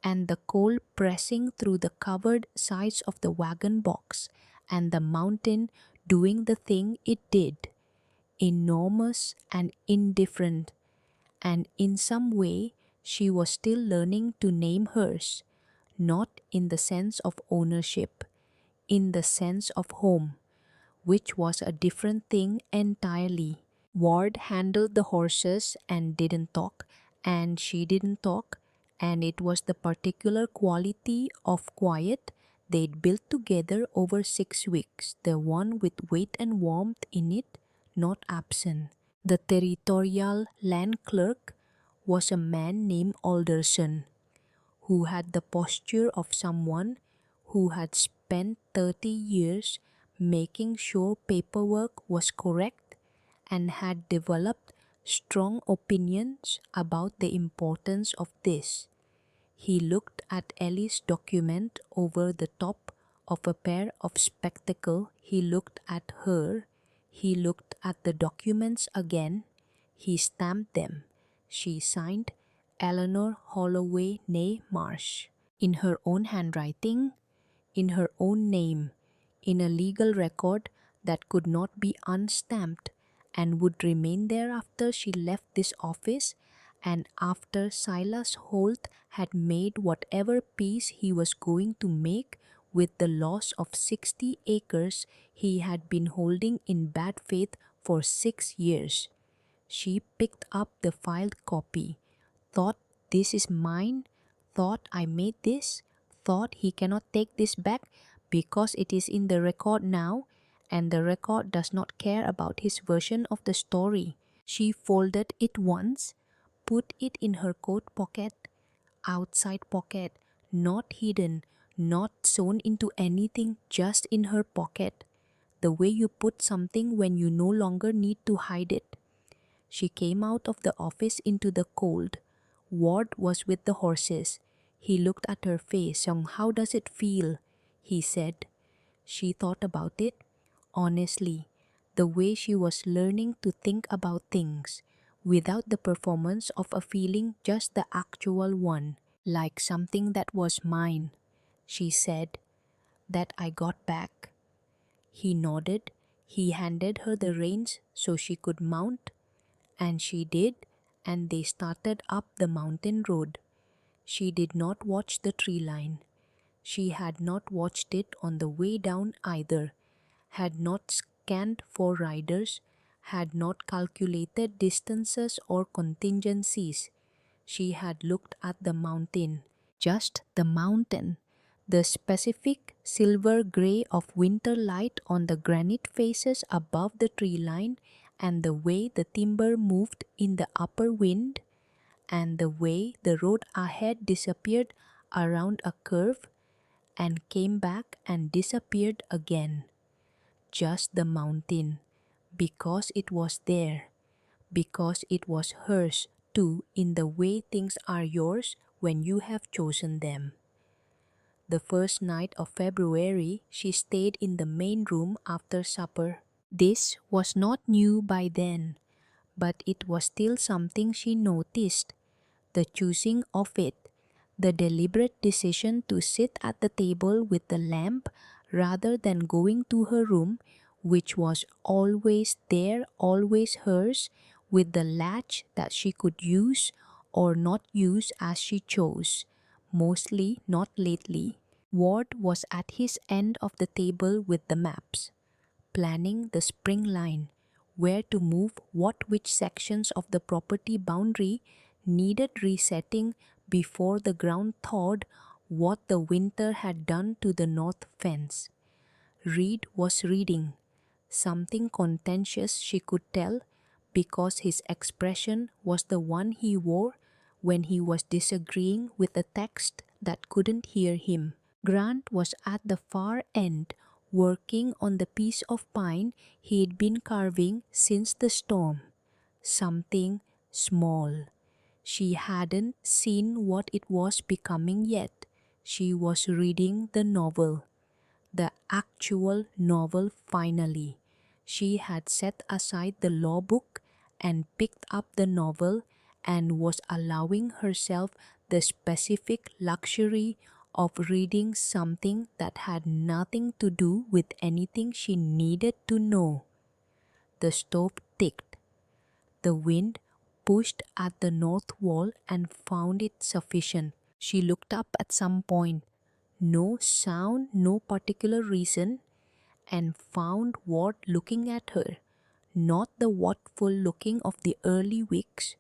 and the cold pressing through the covered sides of the wagon box, and the mountain doing the thing it did, enormous and indifferent, and in some way she was still learning to name hers, not in the sense of ownership, in the sense of home, which was a different thing entirely. Ward handled the horses and didn't talk, and she didn't talk, and it was the particular quality of quiet they'd built together over 6 weeks, the one with weight and warmth in it, not absent. The territorial land clerk was a man named Alderson, who had the posture of someone who had spent 30 years making sure paperwork was correct and had developed strong opinions about the importance of this. He looked at Ellie's document over the top of a pair of spectacles. He looked at her. He looked at the documents again. He stamped them. She signed Eleanor Holloway née Marsh in her own handwriting, in her own name, in a legal record that could not be unstamped and would remain there after she left this office and after Silas Holt had made whatever peace he was going to make with the loss of 60 acres he had been holding in bad faith for 6 years. She picked up the filed copy, thought, "This is mine," thought, "I made this," thought, "He cannot take this back because it is in the record now, and the record does not care about his version of the story." She folded it once, put it in her coat pocket, outside pocket, not hidden, not sewn into anything, just in her pocket, the way you put something when you no longer need to hide it. She came out of the office into the cold. Ward was with the horses. He looked at her face. "Young, how does it feel?" he said. She thought about it. Honestly, the way she was learning to think about things, without the performance of a feeling, just the actual one, like something that was mine. She said, "That I got back." He nodded. He handed her the reins so she could mount, and she did, and they started up the mountain road. She did not watch the tree line. She had not watched it on the way down either, had not scanned for riders, had not calculated distances or contingencies. She had looked at the mountain, just the mountain, the specific silver gray of winter light on the granite faces above the tree line, and the way the timber moved in the upper wind, and the way the road ahead disappeared around a curve and came back and disappeared again. Just the mountain, because it was there, because it was hers too, in the way things are yours when you have chosen them. The first night of February, she stayed in the main room after supper. This was not new by then, but it was still something she noticed. The choosing of it, the deliberate decision to sit at the table with the lamp rather than going to her room, which was always there, always hers, with the latch that she could use or not use as she chose, mostly not lately. Ward was at his end of the table with the maps, planning the spring line, where to move what which sections of the property boundary needed resetting before the ground thawed, what the winter had done to the north fence. Reed was reading, something contentious she could tell, because his expression was the one he wore when he was disagreeing with a text that couldn't hear him. Grant was at the far end, working on the piece of pine he'd been carving since the storm. Something small. She hadn't seen what it was becoming yet. She was reading the novel. the actual novel finally. She had set aside the law book and picked up the novel and was allowing herself the specific luxury of reading something that had nothing to do with anything she needed to know. The stove ticked. The wind pushed at the north wall and found it sufficient. She looked up at some point. No sound, no particular reason, and found Ward looking at her. Not the watchful looking of the early weeks,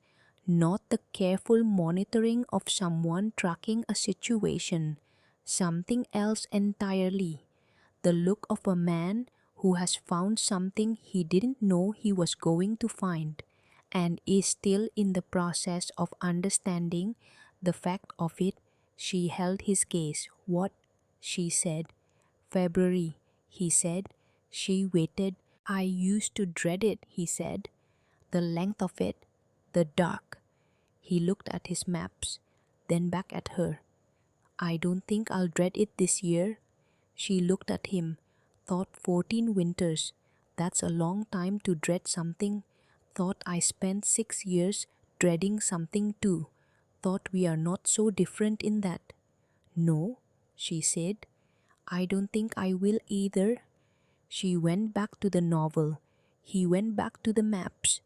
not the careful monitoring of someone tracking a situation. Something else entirely. The look of a man who has found something he didn't know he was going to find and is still in the process of understanding the fact of it. She held his gaze. "What?" she said. "February," he said. She waited. "I used to dread it," he said. "The length of it, the dark." He looked at his maps, then back at her. "I don't think I'll dread it this year." She looked at him, thought 14 winters. That's a long time to dread something. Thought I spent 6 years dreading something too. Thought we are not so different in that. "No," she said. "I don't think I will either." She went back to the novel. He went back to the maps.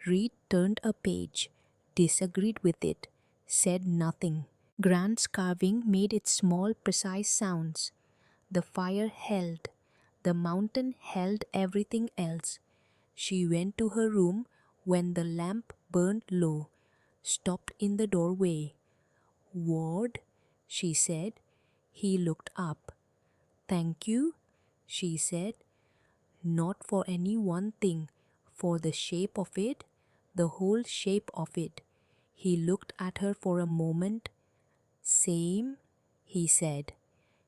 Reed turned a page, disagreed with it, said nothing. Grant's carving made its small, precise sounds. The fire held. The mountain held everything else. She went to her room when the lamp burned low, stopped in the doorway. "Ward," she said. He looked up. "Thank you," she said. "Not for any one thing, for the shape of it, the whole shape of it." He looked at her for a moment. "Same," he said.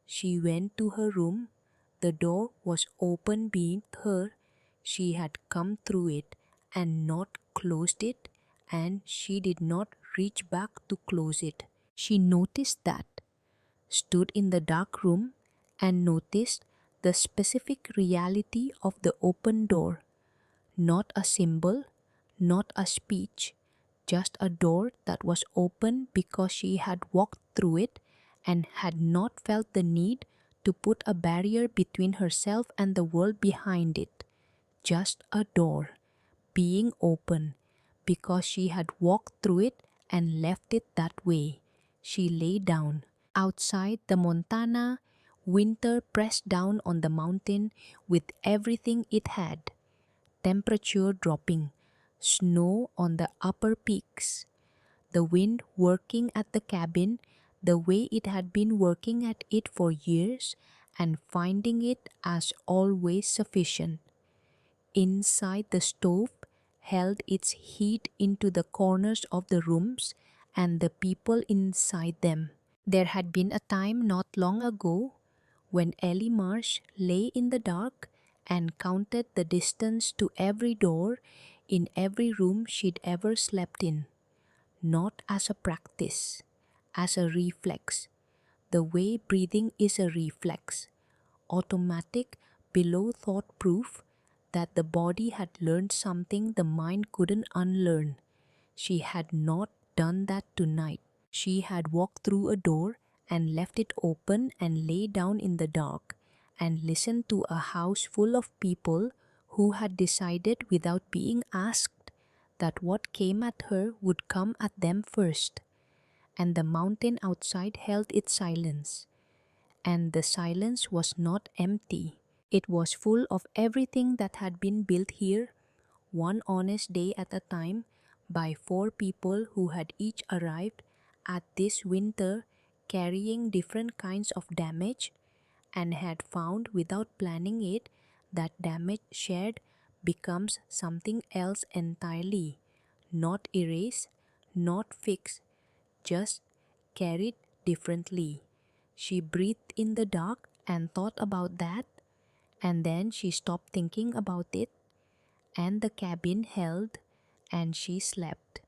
She went to her room. The door was open beneath her. She had come through it and not closed it, and she did not reach back to close it. She noticed that, stood in the dark room, and noticed the specific reality of the open door. Not a symbol, not a speech, just a door that was open because she had walked through it and had not felt the need to put a barrier between herself and the world behind it. Just a door, being open, because she had walked through it and left it that way. She lay down. Outside the Montana, winter pressed down on the mountain with everything it had. Temperature dropping, snow on the upper peaks, the wind working at the cabin the way it had been working at it for years and finding it as always sufficient. Inside, the stove held its heat into the corners of the rooms and the people inside them. There had been a time not long ago when Ellie Marsh lay in the dark and counted the distance to every door in every room she'd ever slept in. Not as a practice, as a reflex, the way breathing is a reflex, automatic, below thought proof that the body had learned something the mind couldn't unlearn. She had not done that tonight. She had walked through a door and left it open and lay down in the dark and listened to a house full of people who had decided without being asked that what came at her would come at them first. And the mountain outside held its silence. And the silence was not empty. It was full of everything that had been built here, one honest day at a time, by 4 people who had each arrived at this winter carrying different kinds of damage and had found without planning it that damage shared becomes something else entirely, not erased, not fixed, just carried differently. She breathed in the dark and thought about that, and then she stopped thinking about it, and the cabin held, and she slept.